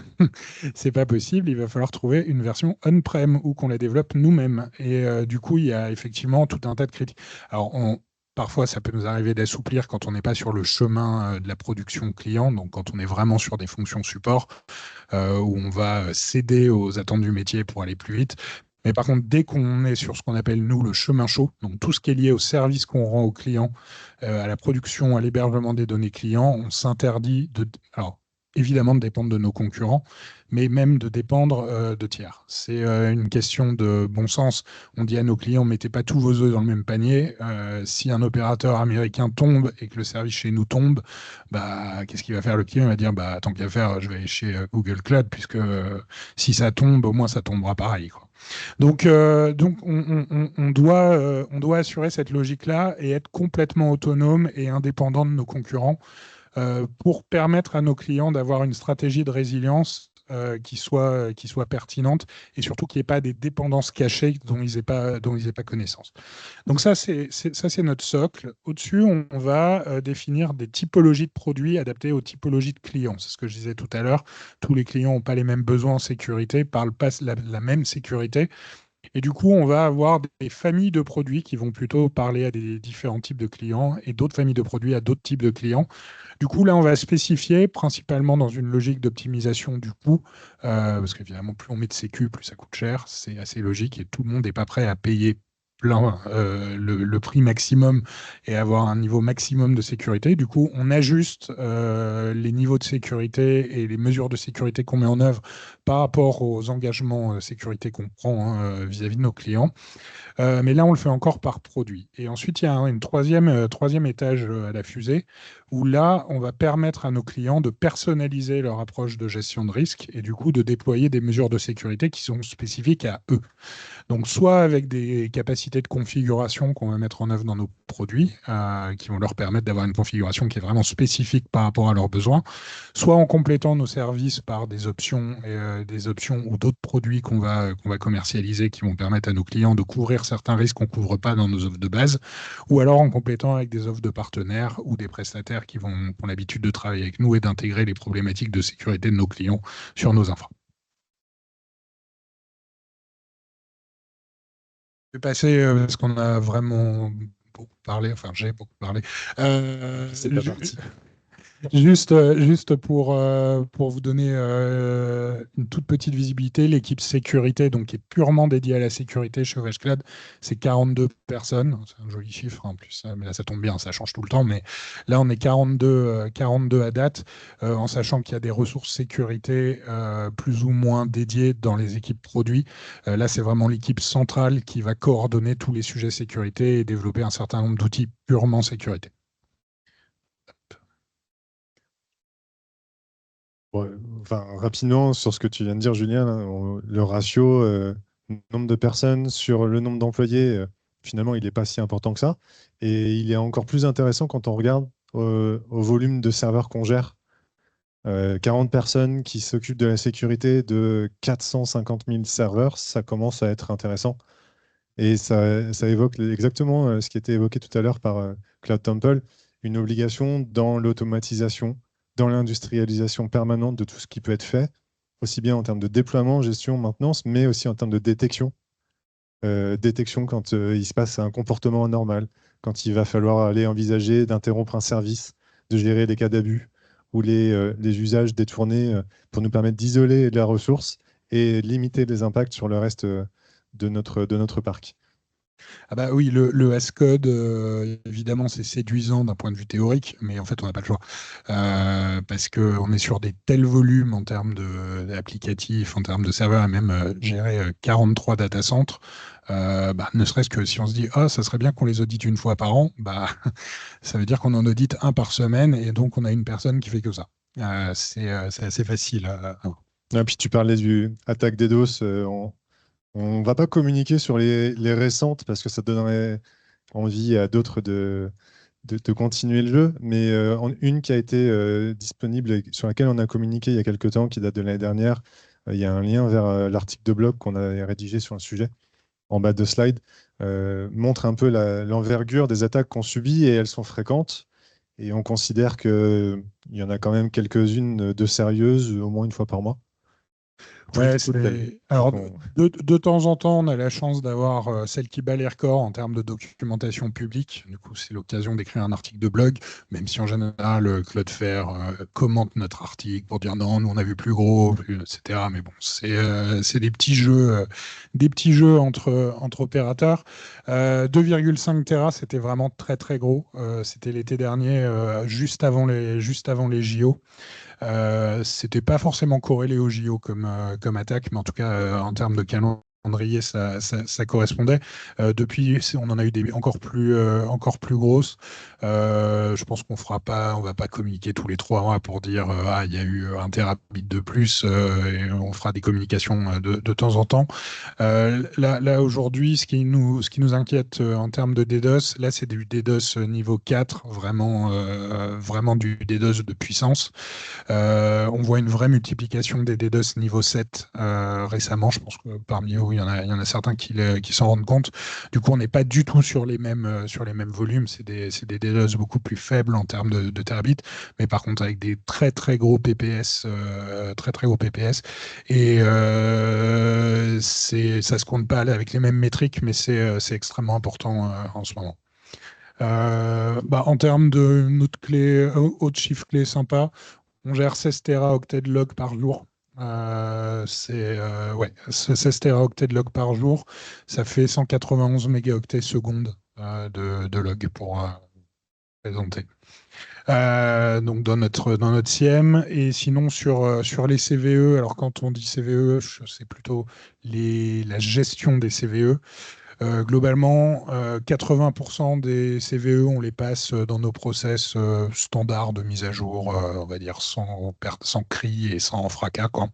C'est pas possible, il va falloir trouver une version on-prem ou qu'on la développe nous-mêmes. Et du coup, il y a effectivement tout un tas de critiques. Alors, parfois, ça peut nous arriver d'assouplir quand on n'est pas sur le chemin de la production client, donc quand on est vraiment sur des fonctions support, où on va céder aux attentes du métier pour aller plus vite. Mais par contre, dès qu'on est sur ce qu'on appelle, nous, le chemin chaud, donc tout ce qui est lié au service qu'on rend aux clients, à la production, à l'hébergement des données clients, on s'interdit alors, évidemment de dépendre de nos concurrents, mais même de dépendre de tiers. C'est une question de bon sens. On dit à nos clients, mettez pas tous vos œufs dans le même panier. Si un opérateur américain tombe et que le service chez nous tombe, bah, qu'est-ce qu'il va faire le client? Il va dire, bah, tant qu'à faire, je vais aller chez Google Cloud, puisque si ça tombe, au moins ça tombera pareil, quoi. Donc on doit assurer cette logique-là et être complètement autonome et indépendant de nos concurrents pour permettre à nos clients d'avoir une stratégie de résilience qui soit pertinente et surtout qu'il n'y ait pas des dépendances cachées dont ils n'aient pas connaissance. Donc ça, c'est notre socle. Au-dessus, on va définir des typologies de produits adaptées aux typologies de clients. C'est ce que je disais tout à l'heure. Tous les clients n'ont pas les mêmes besoins en sécurité, parlent pas la même sécurité. Et du coup, on va avoir des familles de produits qui vont plutôt parler à des différents types de clients et d'autres familles de produits à d'autres types de clients. Du coup, là, on va spécifier principalement dans une logique d'optimisation du coût, parce qu'évidemment, plus on met de sécu, plus ça coûte cher. C'est assez logique et tout le monde n'est pas prêt à payer plein le prix maximum et avoir un niveau maximum de sécurité. Du coup, on ajuste les niveaux de sécurité et les mesures de sécurité qu'on met en œuvre par rapport aux engagements sécurité qu'on prend vis-à-vis de nos clients. Mais là, on le fait encore par produit. Et ensuite, il y a une troisième étage à la fusée, où là, on va permettre à nos clients de personnaliser leur approche de gestion de risque et du coup de déployer des mesures de sécurité qui sont spécifiques à eux. Donc, soit avec des capacités de configuration qu'on va mettre en œuvre dans nos produits, qui vont leur permettre d'avoir une configuration qui est vraiment spécifique par rapport à leurs besoins, soit en complétant nos services par des options ou d'autres produits qu'on va commercialiser qui vont permettre à nos clients de couvrir certains risques qu'on ne couvre pas dans nos offres de base, ou alors en complétant avec des offres de partenaires ou des prestataires qui ont l'habitude de travailler avec nous et d'intégrer les problématiques de sécurité de nos clients sur nos infras. Je vais passer, parce qu'on a vraiment beaucoup parlé, enfin j'ai beaucoup parlé. C'est pas parti. Juste pour vous donner une toute petite visibilité, l'équipe sécurité, donc, qui est purement dédiée à la sécurité chez OVHcloud, c'est 42 personnes. C'est un joli chiffre en plus, mais là ça tombe bien, ça change tout le temps. Mais là on est 42 à date, en sachant qu'il y a des ressources sécurité plus ou moins dédiées dans les équipes produits. Là c'est vraiment l'équipe centrale qui va coordonner tous les sujets sécurité et développer un certain nombre d'outils purement sécurité. Ouais, enfin, rapidement, sur ce que tu viens de dire, Julien, là, le ratio nombre de personnes sur le nombre d'employés, finalement, il n'est pas si important que ça. Et il est encore plus intéressant quand on regarde au volume de serveurs qu'on gère. 40 personnes qui s'occupent de la sécurité de 450 000 serveurs, ça commence à être intéressant. Et ça évoque exactement ce qui était évoqué tout à l'heure par Cloud Temple, une obligation dans l'automatisation, dans l'industrialisation permanente de tout ce qui peut être fait, aussi bien en termes de déploiement, gestion, maintenance, mais aussi en termes de détection. Détection quand il se passe un comportement anormal, quand il va falloir aller envisager d'interrompre un service, de gérer les cas d'abus ou les usages détournés pour nous permettre d'isoler la ressource et limiter les impacts sur le reste de notre parc. Ah bah oui, le S-Code, évidemment, c'est séduisant d'un point de vue théorique, mais en fait, on n'a pas le choix. Parce qu'on est sur des tels volumes en termes d'applicatifs, en termes de serveurs, et même gérer 43 data centres, ne serait-ce que si on se dit, ah, ça serait bien qu'on les audite une fois par an, ça veut dire qu'on en audite un par semaine, et donc on a une personne qui fait que ça. C'est assez facile. Ah, puis tu parlais du attaque DDoS. On ne va pas communiquer sur les récentes parce que ça donnerait envie à d'autres de continuer le jeu. Mais une qui a été disponible et sur laquelle on a communiqué il y a quelques temps, qui date de l'année dernière, il y a un lien vers l'article de blog qu'on a rédigé sur le sujet en bas de slide, montre un peu l'envergure des attaques qu'on subit et elles sont fréquentes. Et on considère qu'il y en a quand même quelques-unes de sérieuses, au moins une fois par mois. Ouais, Telles. alors de temps en temps, on a la chance d'avoir celle qui bat les records en termes de documentation publique. Du coup, c'est l'occasion d'écrire un article de blog, même si en général, Claude Fer commente notre article pour dire non, nous on a vu plus gros, etc. Mais bon, c'est des petits jeux entre opérateurs. 2,5 Tera, c'était vraiment très très gros. C'était l'été dernier, juste avant les JO. C'était pas forcément corrélé au JO comme attaque, mais en tout cas, en termes de calendrier, ça correspondait. Depuis, on en a eu des encore plus grosses. Je pense qu'on va pas communiquer tous les 3 mois pour dire ah, il y a eu 1 Tbit de plus, et on fera des communications de temps en temps. Là aujourd'hui, ce qui nous inquiète en termes de DDoS, là c'est du DDoS niveau 4, vraiment du DDoS de puissance. On voit une vraie multiplication des DDoS niveau 7 récemment. Je pense que parmi eux, il y en a certains qui s'en rendent compte. Du coup, on n'est pas du tout sur les mêmes volumes. C'est des DDoS beaucoup plus faibles en termes de terabits, mais par contre avec des très très gros PPS, très très gros PPS. Et ça se compte pas avec les mêmes métriques, mais c'est extrêmement important en ce moment. En termes de notre clé, autre chiffre clé sympa, on gère 16 téraoctets de log par jour. Ouais, 16 téraoctets de log par jour, ça fait 191 mégaoctets secondes de log pour présenter. Donc dans notre CM. Et sinon sur les CVE, alors quand on dit CVE, c'est plutôt la gestion des CVE. Globalement, 80% des CVE, on les passe dans nos process standards de mise à jour, on va dire sans perte, sans cri et sans fracas, quoi.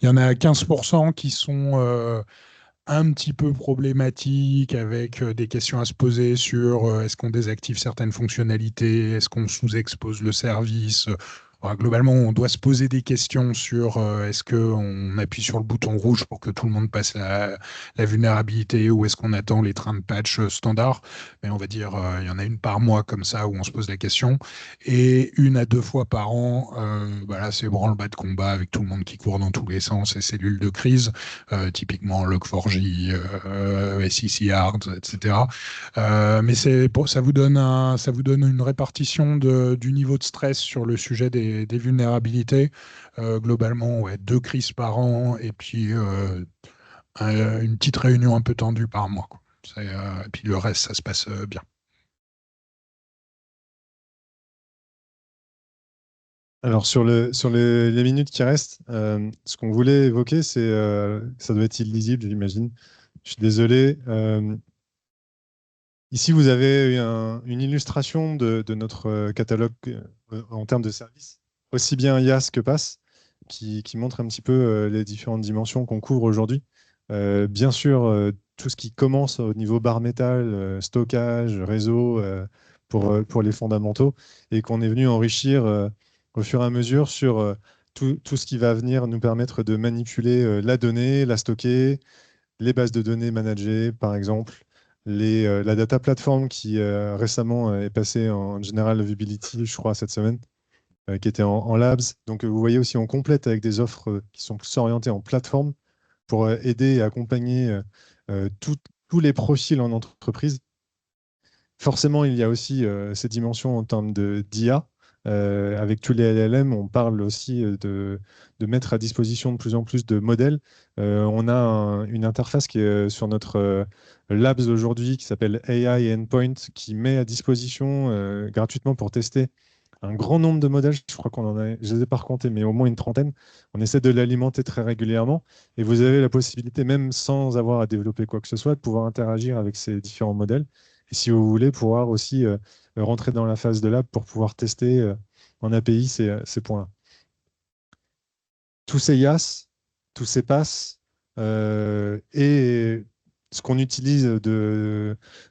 Il y en a 15% qui sont un petit peu problématiques, avec des questions à se poser sur est-ce qu'on désactive certaines fonctionnalités, est-ce qu'on sous-expose le service. Voilà, globalement, on doit se poser des questions sur est-ce qu'on appuie sur le bouton rouge pour que tout le monde passe la vulnérabilité, ou est-ce qu'on attend les trains de patch standards. Mais on va dire, il y en a une par mois comme ça où on se pose la question. Et 1 à 2 fois par an, voilà, c'est branle-bas de combat avec tout le monde qui court dans tous les sens et cellules de crise, typiquement Log4j, SEC Hard, etc. Mais ça vous donne une répartition du niveau de stress sur le sujet des vulnérabilités. Globalement, ouais, 2 crises par an, et puis une petite réunion un peu tendue par mois, quoi. Et puis le reste, ça se passe bien. Alors, les minutes qui restent, ce qu'on voulait évoquer, c'est, ça doit être illisible, j'imagine. Je suis désolé. Ici, vous avez une illustration de notre catalogue en termes de services, aussi bien IaaS que PaaS, qui montre un petit peu les différentes dimensions qu'on couvre aujourd'hui. Bien sûr, tout ce qui commence au niveau bare métal, stockage, réseau, pour les fondamentaux, et qu'on est venu enrichir au fur et à mesure sur tout ce qui va venir nous permettre de manipuler la donnée, la stocker, les bases de données managées, par exemple, la data platform qui récemment est passée en general availability, je crois, cette semaine, qui était en labs. Donc, vous voyez aussi, on complète avec des offres qui sont plus orientées en plateforme pour aider et accompagner tous les profils en entreprise. Forcément, il y a aussi ces dimensions en termes d'IA. Avec tous les LLM, on parle aussi de mettre à disposition de plus en plus de modèles. On a une interface qui est sur notre Labs aujourd'hui, qui s'appelle AI Endpoint, qui met à disposition gratuitement pour tester un grand nombre de modèles. Je crois qu'on en a, je ne les ai pas recomptés, mais au moins une trentaine. On essaie de l'alimenter très régulièrement, et vous avez la possibilité, même sans avoir à développer quoi que ce soit, de pouvoir interagir avec ces différents modèles. Et si vous voulez, pouvoir aussi rentrer dans la phase de lab pour pouvoir tester en API ces points-là. Tous ces IaaS, tous ces PaaS, et ce qu'on utilise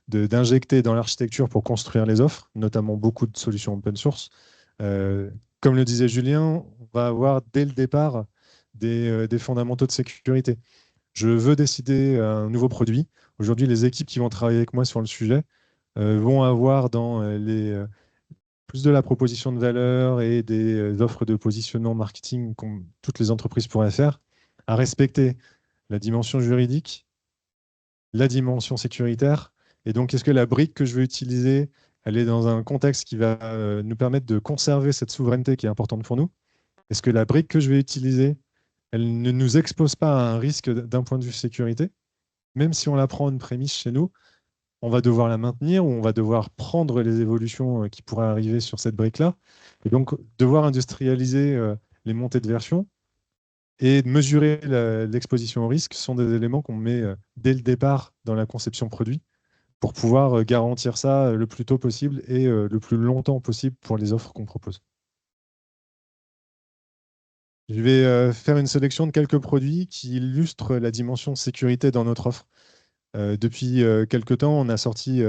d'injecter dans l'architecture pour construire les offres, notamment beaucoup de solutions open source. Comme le disait Julien, on va avoir dès le départ des fondamentaux de sécurité. Je veux décider un nouveau produit. Aujourd'hui, les équipes qui vont travailler avec moi sur le sujet vont avoir dans plus de la proposition de valeur et des offres de positionnement marketing comme toutes les entreprises pourraient faire, à respecter la dimension juridique, la dimension sécuritaire. Et donc, est-ce que la brique que je veux utiliser, elle est dans un contexte qui va nous permettre de conserver cette souveraineté qui est importante pour nous? Est-ce que la brique que je vais utiliser, elle ne nous expose pas à un risque d'un point de vue sécurité? Même si on la prend en prémisse chez nous, on va devoir la maintenir, ou on va devoir prendre les évolutions qui pourraient arriver sur cette brique-là. Et donc, devoir industrialiser les montées de version et mesurer l'exposition au risque sont des éléments qu'on met dès le départ dans la conception produit pour pouvoir garantir ça le plus tôt possible et le plus longtemps possible pour les offres qu'on propose. Je vais faire une sélection de quelques produits qui illustrent la dimension sécurité dans notre offre. Depuis quelques temps, on a sorti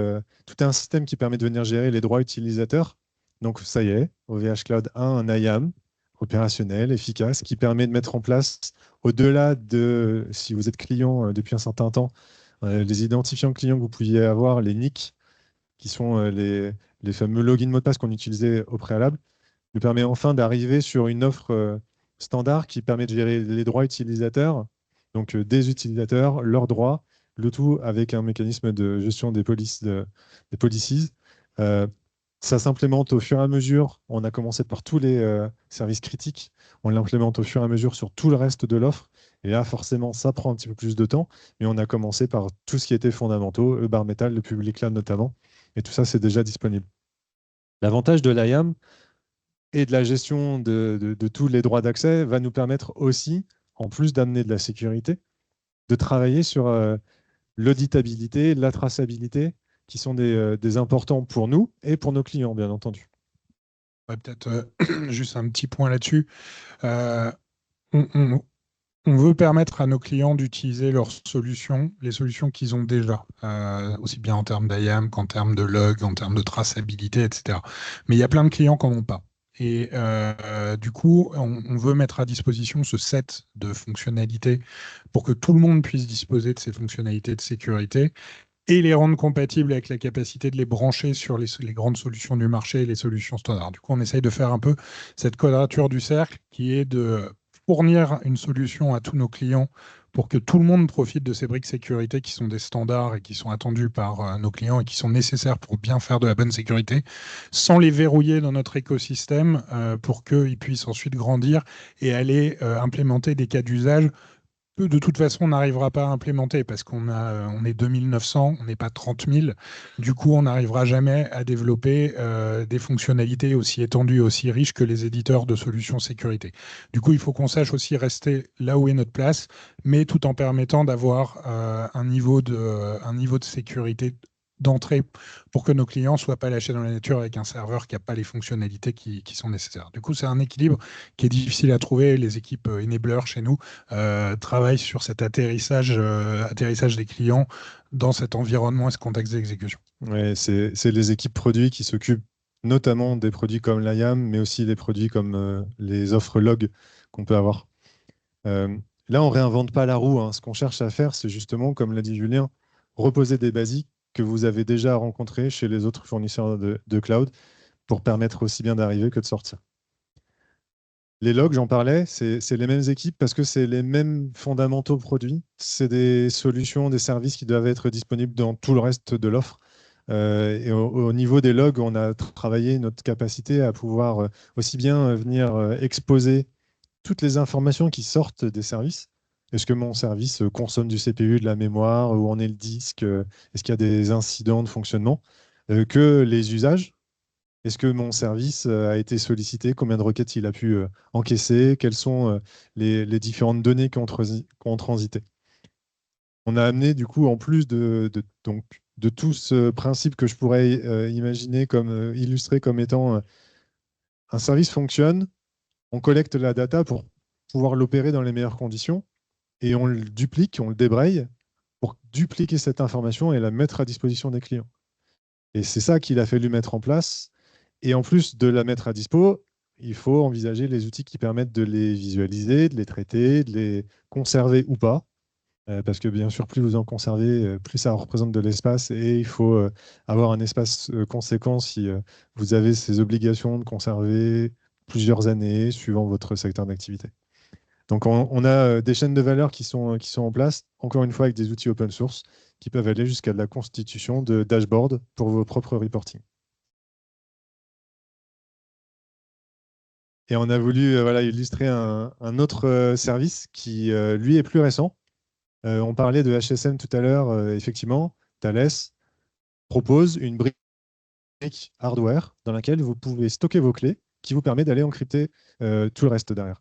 tout un système qui permet de venir gérer les droits utilisateurs. Donc, ça y est, OVH Cloud a un IAM opérationnel, efficace, qui permet de mettre en place, au-delà de, si vous êtes client depuis un certain temps, les identifiants clients que vous pouviez avoir, les NIC, qui sont les fameux login mot de passe qu'on utilisait au préalable, nous permet enfin d'arriver sur une offre standard qui permet de gérer les droits utilisateurs, donc des utilisateurs, leurs droits, le tout avec un mécanisme de gestion des policies. Ça s'implémente au fur et à mesure. On a commencé par tous les services critiques. On l'implémente au fur et à mesure sur tout le reste de l'offre. Et là, forcément, ça prend un petit peu plus de temps. Mais on a commencé par tout ce qui était fondamentaux, le bar metal, le public cloud notamment. Et tout ça, c'est déjà disponible. L'avantage de l'IAM et de la gestion de tous les droits d'accès va nous permettre aussi, en plus d'amener de la sécurité, de travailler sur l'auditabilité, la traçabilité, qui sont des importants pour nous et pour nos clients, bien entendu. Ouais, peut-être juste un petit point là-dessus. Euh, on, on- on veut permettre à nos clients d'utiliser leurs solutions, les solutions qu'ils ont déjà, aussi bien en termes d'IAM qu'en termes de log, en termes de traçabilité, etc. Mais il y a plein de clients qui n'en ont pas. Et du coup, on veut mettre à disposition ce set de fonctionnalités pour que tout le monde puisse disposer de ces fonctionnalités de sécurité et les rendre compatibles avec la capacité de les brancher sur les grandes solutions du marché et les solutions standards. Du coup, on essaye de faire un peu cette quadrature du cercle qui est de fournir une solution à tous nos clients pour que tout le monde profite de ces briques sécurité qui sont des standards et qui sont attendus par nos clients et qui sont nécessaires pour bien faire de la bonne sécurité, sans les verrouiller dans notre écosystème pour qu'ils puissent ensuite grandir et aller implémenter des cas d'usage que de toute façon on n'arrivera pas à implémenter parce on est 2900, on n'est pas 30 000. Du coup, on n'arrivera jamais à développer des fonctionnalités aussi étendues, aussi riches que les éditeurs de solutions sécurité. Du coup, il faut qu'on sache aussi rester là où est notre place, mais tout en permettant d'avoir un niveau de sécurité d'entrée pour que nos clients ne soient pas lâchés dans la nature avec un serveur qui n'a pas les fonctionnalités qui sont nécessaires. Du coup, c'est un équilibre qui est difficile à trouver. Les équipes enablers chez nous travaille sur cet atterrissage des clients dans cet environnement et ce contexte d'exécution. Ouais, c'est les équipes produits qui s'occupent notamment des produits comme l'IAM, mais aussi des produits comme les offres log qu'on peut avoir. Euh, Là, on ne réinvente pas la roue, hein. Ce qu'on cherche à faire, c'est justement, comme l'a dit Julien, reposer des basiques que vous avez déjà rencontrés chez les autres fournisseurs de cloud pour permettre aussi bien d'arriver que de sortir. Les logs, j'en parlais, c'est les mêmes équipes parce que c'est les mêmes fondamentaux produits. C'est des solutions, des services qui doivent être disponibles dans tout le reste de l'offre. Et au niveau des logs, on a travaillé notre capacité à pouvoir aussi bien venir exposer toutes les informations qui sortent des services. Est-ce que mon service consomme du CPU, de la mémoire, où en est le disque, est-ce qu'il y a des incidents de fonctionnement, que les usages. Est-ce que mon service a été sollicité? Combien de requêtes il a pu encaisser? Quelles sont les différentes données qui ont transité? On a amené, du coup, en plus donc, de tout ce principe que je pourrais imaginer comme illustrer comme étant un service fonctionne, on collecte la data pour pouvoir l'opérer dans les meilleures conditions et on le duplique, on le débraye pour dupliquer cette information et la mettre à disposition des clients. Et c'est ça qu'il a fallu mettre en place. Et en plus de la mettre à dispo, il faut envisager les outils qui permettent de les visualiser, de les traiter, de les conserver ou pas. Parce que bien sûr, plus vous en conservez, plus ça représente de l'espace et il faut avoir un espace conséquent si vous avez ces obligations de conserver plusieurs années suivant votre secteur d'activité. Donc on a des chaînes de valeur qui sont en place, encore une fois avec des outils open source qui peuvent aller jusqu'à de la constitution de dashboards pour vos propres reporting. Et on a voulu voilà, illustrer un autre service qui, lui, est plus récent. On parlait de HSM tout à l'heure. Effectivement, Thales propose une brique hardware dans laquelle vous pouvez stocker vos clés, qui vous permet d'aller encrypter tout le reste derrière.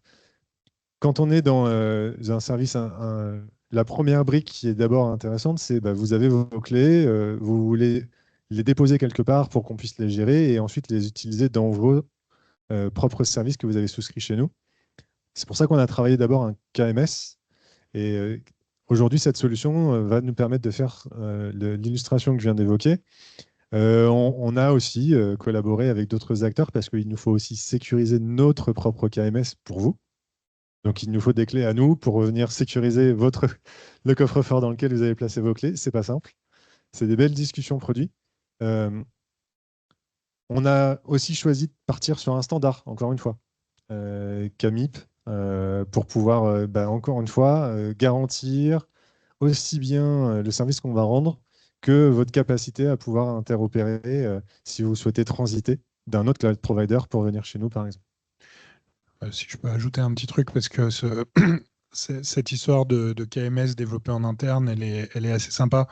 Quand on est dans un service, la première brique qui est d'abord intéressante, c'est bah, vous avez vos clés, vous voulez les déposer quelque part pour qu'on puisse les gérer et ensuite les utiliser dans vos propres services que vous avez souscrits chez nous. C'est pour ça qu'on a travaillé d'abord un KMS. Et aujourd'hui, cette solution va nous permettre de faire l'illustration que je viens d'évoquer. On a aussi collaboré avec d'autres acteurs parce qu'il nous faut aussi sécuriser notre propre KMS pour vous. Donc, il nous faut des clés à nous pour venir sécuriser le coffre-fort dans lequel vous avez placé vos clés. Ce n'est pas simple. C'est des belles discussions produits. Euh, on a aussi choisi de partir sur un standard, encore une fois, CAMIP, pour pouvoir, encore une fois, garantir aussi bien le service qu'on va rendre que votre capacité à pouvoir interopérer si vous souhaitez transiter d'un autre cloud provider pour venir chez nous, par exemple. Si je peux ajouter un petit truc, parce que cette histoire de KMS développée en interne, elle est assez sympa.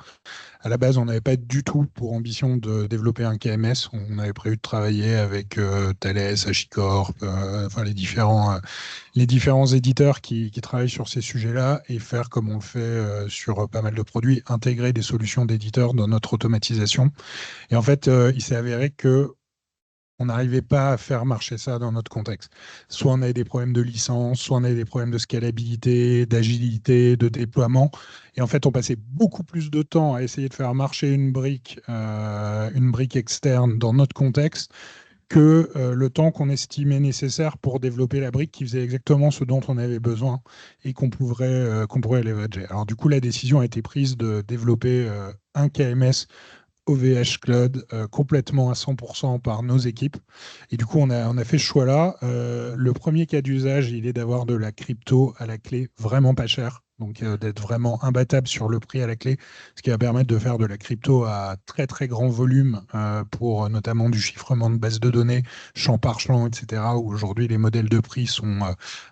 À la base, on n'avait pas du tout pour ambition de développer un KMS. On avait prévu de travailler avec Thales, HashiCorp, enfin les différents éditeurs qui travaillent sur ces sujets-là et faire comme on le fait sur pas mal de produits, intégrer des solutions d'éditeurs dans notre automatisation. Et en fait, il s'est avéré que on n'arrivait pas à faire marcher ça dans notre contexte. Soit on avait des problèmes de licence, soit on avait des problèmes de scalabilité, d'agilité, de déploiement. Et en fait, on passait beaucoup plus de temps à essayer de faire marcher une brique externe dans notre contexte que le temps qu'on estimait nécessaire pour développer la brique qui faisait exactement ce dont on avait besoin et qu'on pourrait leverager. Alors du coup, la décision a été prise de développer un KMS OVH Cloud complètement à 100% par nos équipes. Et du coup, on a fait ce choix-là. Le premier cas d'usage, il est d'avoir de la crypto à la clé vraiment pas cher. Donc d'être vraiment imbattable sur le prix à la clé, ce qui va permettre de faire de la crypto à très très grand volume pour notamment du chiffrement de bases de données, champ par champ, etc. Où aujourd'hui les modèles de prix sont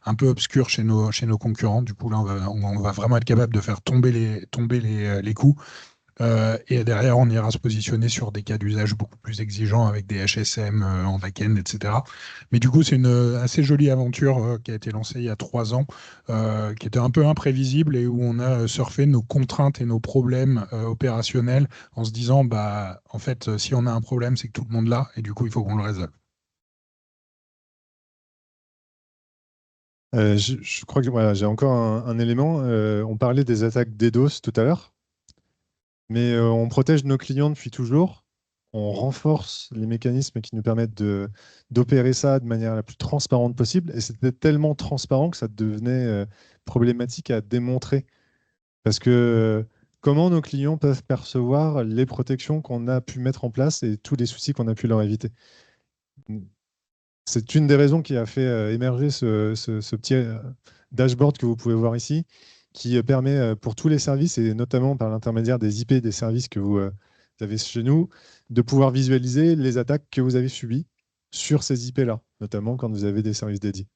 un peu obscurs chez nos concurrents. Du coup, là, on va vraiment être capable de faire tomber les coûts et derrière, on ira se positionner sur des cas d'usage beaucoup plus exigeants avec des HSM en back-end, etc. Mais du coup, c'est une assez jolie aventure qui a été lancée il y a 3 ans, qui était un peu imprévisible et où on a surfé nos contraintes et nos problèmes opérationnels en se disant, bah, en fait, si on a un problème, c'est que tout le monde l'a et du coup, il faut qu'on le résolve. Je crois que voilà, j'ai encore un élément. On parlait des attaques DDoS tout à l'heure, mais on protège nos clients depuis toujours. On renforce les mécanismes qui nous permettent d'opérer ça de manière la plus transparente possible. Et c'était tellement transparent que ça devenait problématique à démontrer. Parce que comment nos clients peuvent percevoir les protections qu'on a pu mettre en place et tous les soucis qu'on a pu leur éviter. C'est une des raisons qui a fait émerger ce petit dashboard que vous pouvez voir ici, qui permet pour tous les services, et notamment par l'intermédiaire des IP des services que vous avez chez nous, de pouvoir visualiser les attaques que vous avez subies sur ces IP-là, notamment quand vous avez des services dédiés.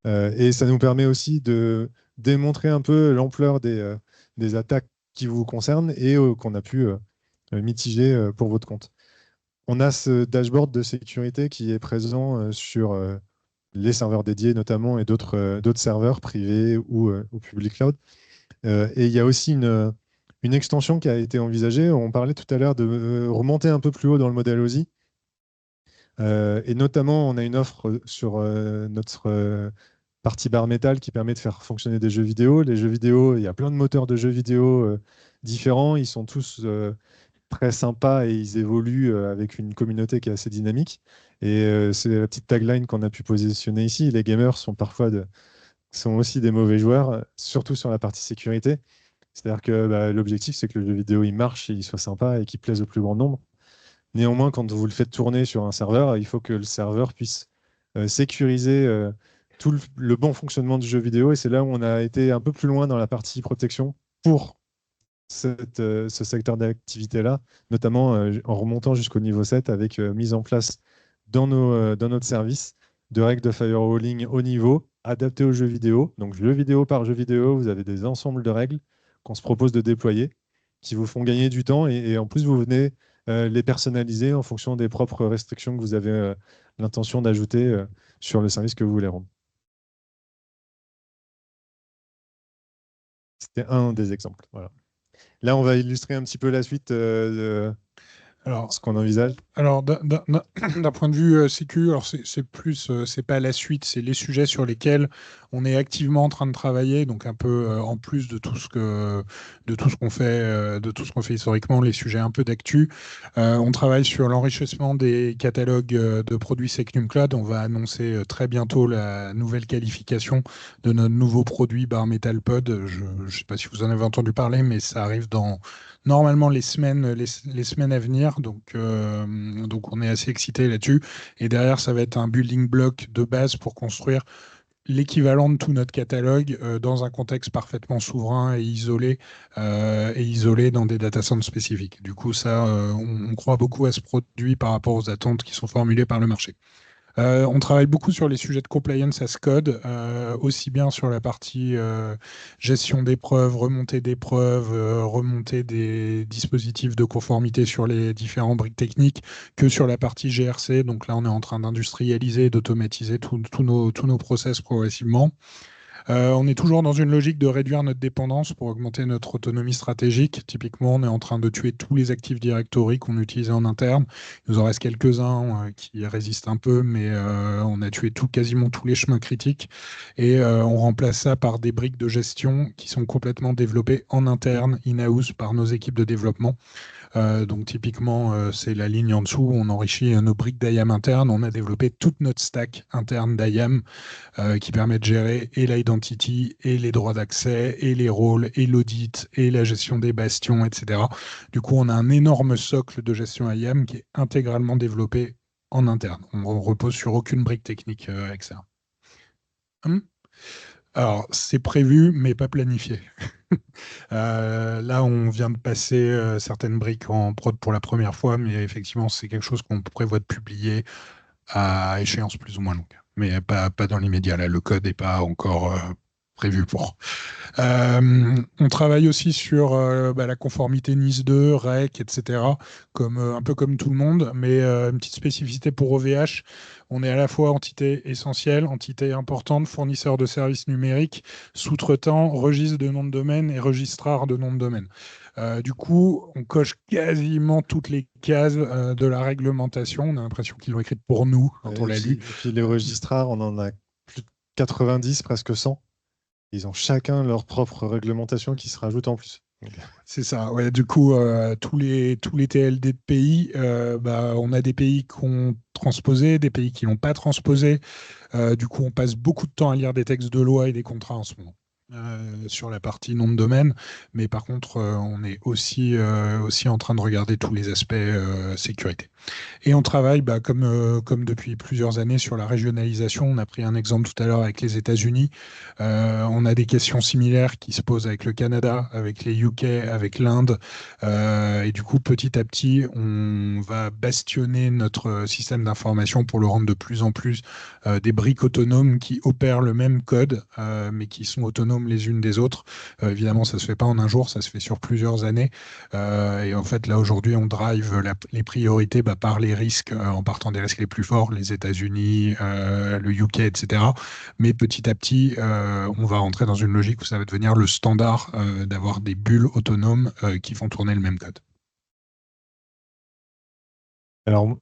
Et ça nous permet aussi de démontrer un peu l'ampleur des attaques qui vous concernent et qu'on a pu mitiger pour votre compte. On a ce dashboard de sécurité qui est présent sur les serveurs dédiés notamment et d'autres serveurs privés ou public cloud. Et il y a aussi une extension qui a été envisagée. On parlait tout à l'heure de remonter un peu plus haut dans le modèle OSI. Et notamment, on a une offre sur notre partie bar métal qui permet de faire fonctionner des jeux vidéo. Les jeux vidéo, il y a plein de moteurs de jeux vidéo différents. Ils sont tous très sympas et ils évoluent avec une communauté qui est assez dynamique. Et c'est la petite tagline qu'on a pu positionner ici. Les gamers sont aussi des mauvais joueurs, surtout sur la partie sécurité. C'est-à-dire que bah, l'objectif, c'est que le jeu vidéo il marche, il soit sympa et qu'il plaise au plus grand nombre. Néanmoins, quand vous le faites tourner sur un serveur, il faut que le serveur puisse sécuriser tout le bon fonctionnement du jeu vidéo. Et c'est là où on a été un peu plus loin dans la partie protection pour ce secteur d'activité-là, notamment en remontant jusqu'au niveau 7 avec mise en place dans notre service de règles de firewalling haut niveau adaptées aux jeux vidéo. Donc, jeu vidéo par jeu vidéo, vous avez des ensembles de règles qu'on se propose de déployer qui vous font gagner du temps et en plus, vous venez les personnaliser en fonction des propres restrictions que vous avez l'intention d'ajouter sur le service que vous voulez rendre. C'était un des exemples. Voilà. Là, on va illustrer un petit peu la suite de Alors, ce qu'on envisage. Alors, d'un point de vue sécu, alors c'est plus, c'est pas la suite, c'est les sujets sur lesquels on est activement en train de travailler. Donc un peu en plus de tout ce qu'on fait, de tout ce qu'on fait historiquement, les sujets un peu d'actu. On travaille sur l'enrichissement des catalogues de produits Secnum Cloud. On va annoncer très bientôt la nouvelle qualification de notre nouveau produit Bar Metal Pod. Je ne sais pas si vous en avez entendu parler, mais ça arrive dans normalement les semaines à venir. Donc on est assez excité là-dessus. Et derrière, ça va être un building block de base pour construire l'équivalent de tout notre catalogue dans un contexte parfaitement souverain et isolé dans des data centers spécifiques. Du coup, ça, on croit beaucoup à ce produit par rapport aux attentes qui sont formulées par le marché. On travaille beaucoup sur les sujets de compliance as code, aussi bien sur la partie gestion des preuves, remontée des preuves, remontée des dispositifs de conformité sur les différents briques techniques, que sur la partie GRC. Donc là, on est en train d'industrialiser et d'automatiser tous nos process progressivement. On est toujours dans une logique de réduire notre dépendance pour augmenter notre autonomie stratégique. Typiquement, on est en train de tuer tous les Active Directory qu'on utilisait en interne. Il nous en reste quelques-uns qui résistent un peu, mais on a tué quasiment tous les chemins critiques. Et on remplace ça par des briques de gestion qui sont complètement développées en interne, in-house, par nos équipes de développement. Donc typiquement, c'est la ligne en dessous, on enrichit nos briques d'IAM interne. On a développé toute notre stack interne d'IAM qui permet de gérer et l'identity, et les droits d'accès, et les rôles, et l'audit, et la gestion des bastions, etc. Du coup, on a un énorme socle de gestion IAM qui est intégralement développé en interne. On ne repose sur aucune brique technique externe. Alors, c'est prévu, mais pas planifié. Là, on vient de passer certaines briques en prod pour la première fois, mais effectivement, c'est quelque chose qu'on prévoit de publier à échéance plus ou moins longue. Mais pas dans l'immédiat, là, le code n'est pas encore prévu pour. On travaille aussi sur la conformité NIS 2, REC, etc., un peu comme tout le monde, mais une petite spécificité pour OVH, on est à la fois entité essentielle, entité importante, fournisseur de services numériques, sous-traitant, registre de nom de domaine et registrar de nom de domaine. Du coup, on coche quasiment toutes les cases de la réglementation. On a l'impression qu'ils l'ont écrite pour nous quand on l'a lu. Et puis les registrars, on en a plus de 90, presque 100. Ils ont chacun leur propre réglementation qui se rajoute en plus. C'est ça, ouais. Du coup, tous les TLD de pays, on a des pays qui ont transposé, des pays qui n'ont pas transposé. Du coup, on passe beaucoup de temps à lire des textes de loi et des contrats en ce moment. Sur la partie nom de domaine, mais par contre, on est aussi en train de regarder tous les aspects sécurité. Et on travaille, comme depuis plusieurs années, sur la régionalisation. On a pris un exemple tout à l'heure avec les États-Unis. On a des questions similaires qui se posent avec le Canada, avec les UK, avec l'Inde. Et du coup, petit à petit, on va bastionner notre système d'information pour le rendre de plus en plus des briques autonomes qui opèrent le même code, mais qui sont autonomes les unes des autres. Évidemment, ça ne se fait pas en un jour, ça se fait sur plusieurs années. Et en fait, là, aujourd'hui, on drive les priorités par les risques, en partant des risques les plus forts, les États-Unis, le UK, etc. Mais petit à petit, on va rentrer dans une logique où ça va devenir le standard d'avoir des bulles autonomes qui font tourner le même code. Alors,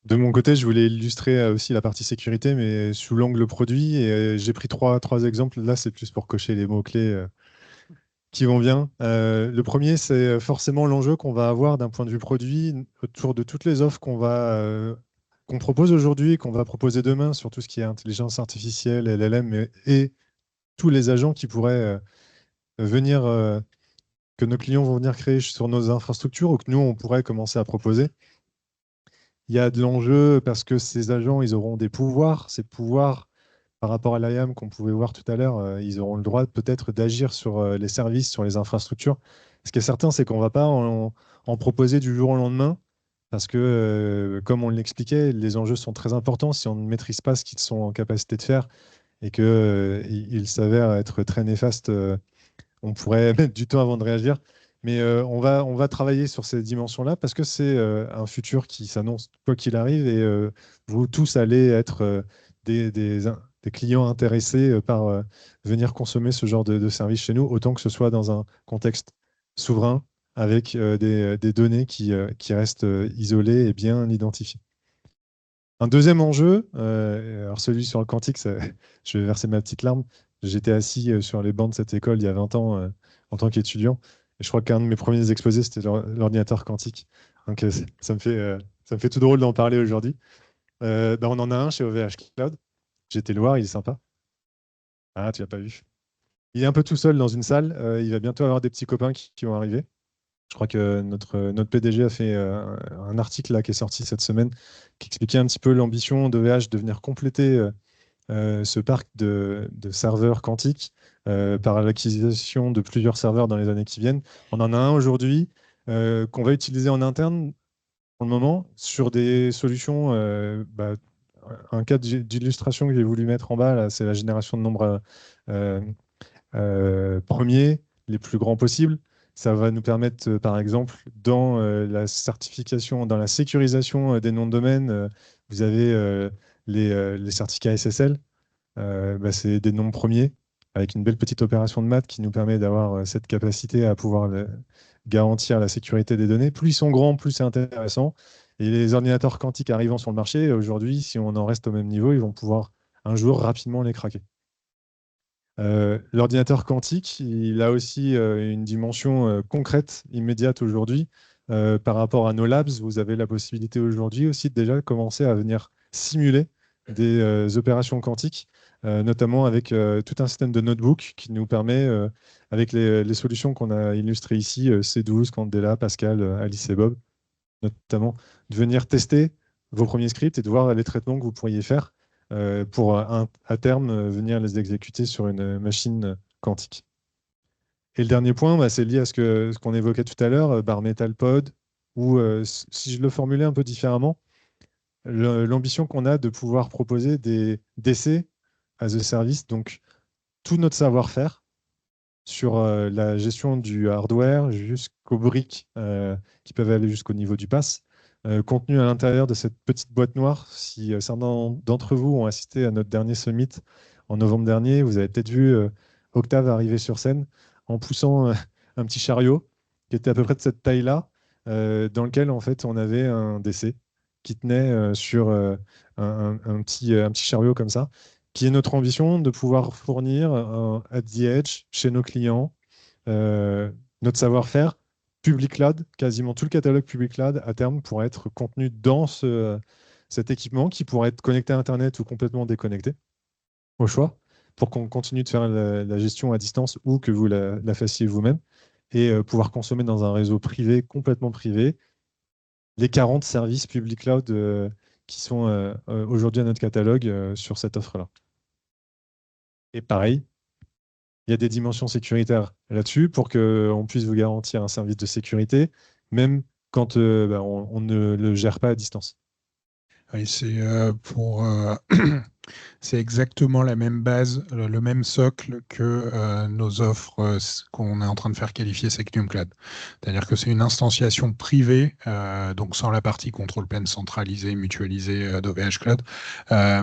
de mon côté, je voulais illustrer aussi la partie sécurité, mais sous l'angle produit. Et j'ai pris trois exemples. Là, c'est plus pour cocher les mots-clés qui vont bien. Le premier, c'est forcément l'enjeu qu'on va avoir d'un point de vue produit autour de toutes les offres qu'on propose aujourd'hui, qu'on va proposer demain sur tout ce qui est intelligence artificielle, LLM et tous les agents qui pourraient venir, que nos clients vont venir créer sur nos infrastructures ou que nous, on pourrait commencer à proposer. Il y a de l'enjeu parce que ces agents, ils auront des pouvoirs. Ces pouvoirs, par rapport à l'IAM qu'on pouvait voir tout à l'heure, ils auront le droit peut-être d'agir sur les services, sur les infrastructures. Ce qui est certain, c'est qu'on ne va pas en proposer du jour au lendemain parce que, comme on l'expliquait, les enjeux sont très importants. Si on ne maîtrise pas ce qu'ils sont en capacité de faire et qu'il s'avère être très néfaste, on pourrait mettre du temps avant de réagir. Mais on va travailler sur ces dimensions-là parce que c'est un futur qui s'annonce quoi qu'il arrive et vous tous allez être des clients intéressés par venir consommer ce genre de service chez nous, autant que ce soit dans un contexte souverain avec des données qui restent isolées et bien identifiées. Un deuxième enjeu, alors celui sur le quantique, je vais verser ma petite larme. J'étais assis sur les bancs de cette école il y a 20 ans en tant qu'étudiant. Et je crois qu'un de mes premiers exposés, c'était l'ordinateur quantique. Donc ça me fait tout drôle d'en parler aujourd'hui. On en a un chez OVH Cloud. J'ai été le voir, il est sympa. Ah, tu l'as pas vu. Il est un peu tout seul dans une salle. Il va bientôt avoir des petits copains qui vont arriver. Je crois que notre PDG a fait un article là, qui est sorti cette semaine qui expliquait un petit peu l'ambition d'OVH de venir compléter ce parc de serveurs quantiques par l'acquisition de plusieurs serveurs dans les années qui viennent. On en a un aujourd'hui qu'on va utiliser en interne pour le moment sur des solutions. Un cas d'illustration que j'ai voulu mettre en bas, là, c'est la génération de nombres euh, premiers, les plus grands possibles. Ça va nous permettre, par exemple, dans la certification, dans la sécurisation des noms de domaine, vous avez les certificats SSL. C'est des nombres premiers avec une belle petite opération de maths qui nous permet d'avoir cette capacité à pouvoir garantir la sécurité des données. Plus ils sont grands, plus c'est intéressant. Et les ordinateurs quantiques arrivant sur le marché, aujourd'hui, si on en reste au même niveau, ils vont pouvoir un jour rapidement les craquer. L'ordinateur quantique, il a aussi une dimension concrète, immédiate aujourd'hui. Par rapport à nos labs, vous avez la possibilité aujourd'hui aussi de déjà commencer à venir simuler des opérations quantiques, notamment avec tout un système de notebook qui nous permet, avec les solutions qu'on a illustrées ici, C12, Candela, Pascal, Alice et Bob, notamment, de venir tester vos premiers scripts et de voir les traitements que vous pourriez faire pour à terme venir les exécuter sur une machine quantique. Et le dernier point, c'est lié à ce qu'on évoquait tout à l'heure, Bare Metal Pod, ou si je le formulais un peu différemment, l'ambition qu'on a de pouvoir proposer des DC as a service, donc tout notre savoir-faire sur la gestion du hardware jusqu'aux briques qui peuvent aller jusqu'au niveau du pass, contenu à l'intérieur de cette petite boîte noire. Si certains d'entre vous ont assisté à notre dernier summit en novembre dernier, vous avez peut-être vu Octave arriver sur scène en poussant un petit chariot qui était à peu près de cette taille-là, dans lequel en fait on avait un DC qui tenait sur un petit chariot comme ça, qui est notre ambition de pouvoir fournir at the edge chez nos clients notre savoir-faire public cloud, quasiment tout le catalogue public cloud à terme pourra être contenu dans cet équipement qui pourra être connecté à Internet ou complètement déconnecté, au choix, pour qu'on continue de faire la gestion à distance ou que vous la fassiez vous-même et pouvoir consommer dans un réseau privé, complètement privé, les 40 services public cloud qui sont aujourd'hui à notre catalogue sur cette offre-là. Et pareil, il y a des dimensions sécuritaires là-dessus pour qu'on puisse vous garantir un service de sécurité, même quand on ne le gère pas à distance. Oui, c'est exactement la même base, le même socle que nos offres qu'on est en train de faire qualifier Secnum Cloud. C'est-à-dire que c'est une instantiation privée, donc sans la partie contrôle plane centralisée, mutualisée d'OVH Cloud,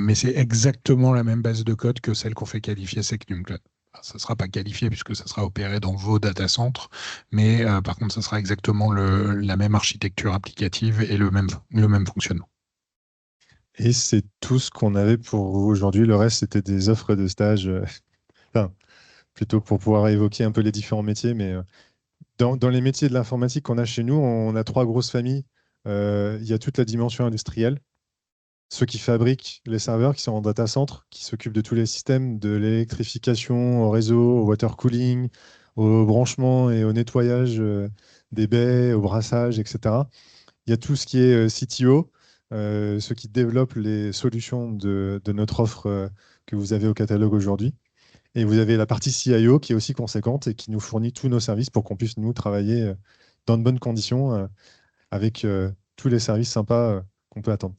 mais c'est exactement la même base de code que celle qu'on fait qualifier Secnum Cloud. Ça ne sera pas qualifié puisque ça sera opéré dans vos data centers, mais par contre, ça sera exactement la même architecture applicative et le même fonctionnement. Et c'est tout ce qu'on avait pour vous aujourd'hui. Le reste, c'était des offres de stage, enfin, plutôt pour pouvoir évoquer un peu les différents métiers. Mais dans les métiers de l'informatique qu'on a chez nous, on a trois grosses familles. Il y a toute la dimension industrielle, ceux qui fabriquent les serveurs, qui sont en data center, qui s'occupent de tous les systèmes, de l'électrification au réseau, au water cooling, au branchement et au nettoyage des baies, au brassage, etc. Il y a tout ce qui est CTO, ceux qui développent les solutions de notre offre que vous avez au catalogue aujourd'hui. Et vous avez la partie CIO qui est aussi conséquente et qui nous fournit tous nos services pour qu'on puisse nous travailler dans de bonnes conditions avec tous les services sympas qu'on peut attendre.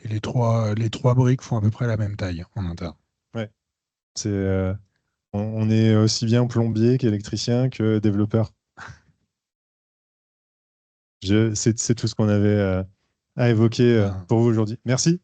Et les trois briques font à peu près la même taille en interne. Ouais. On est aussi bien plombier qu'électricien que développeur. C'est tout ce qu'on avait à évoquer pour vous aujourd'hui. Merci.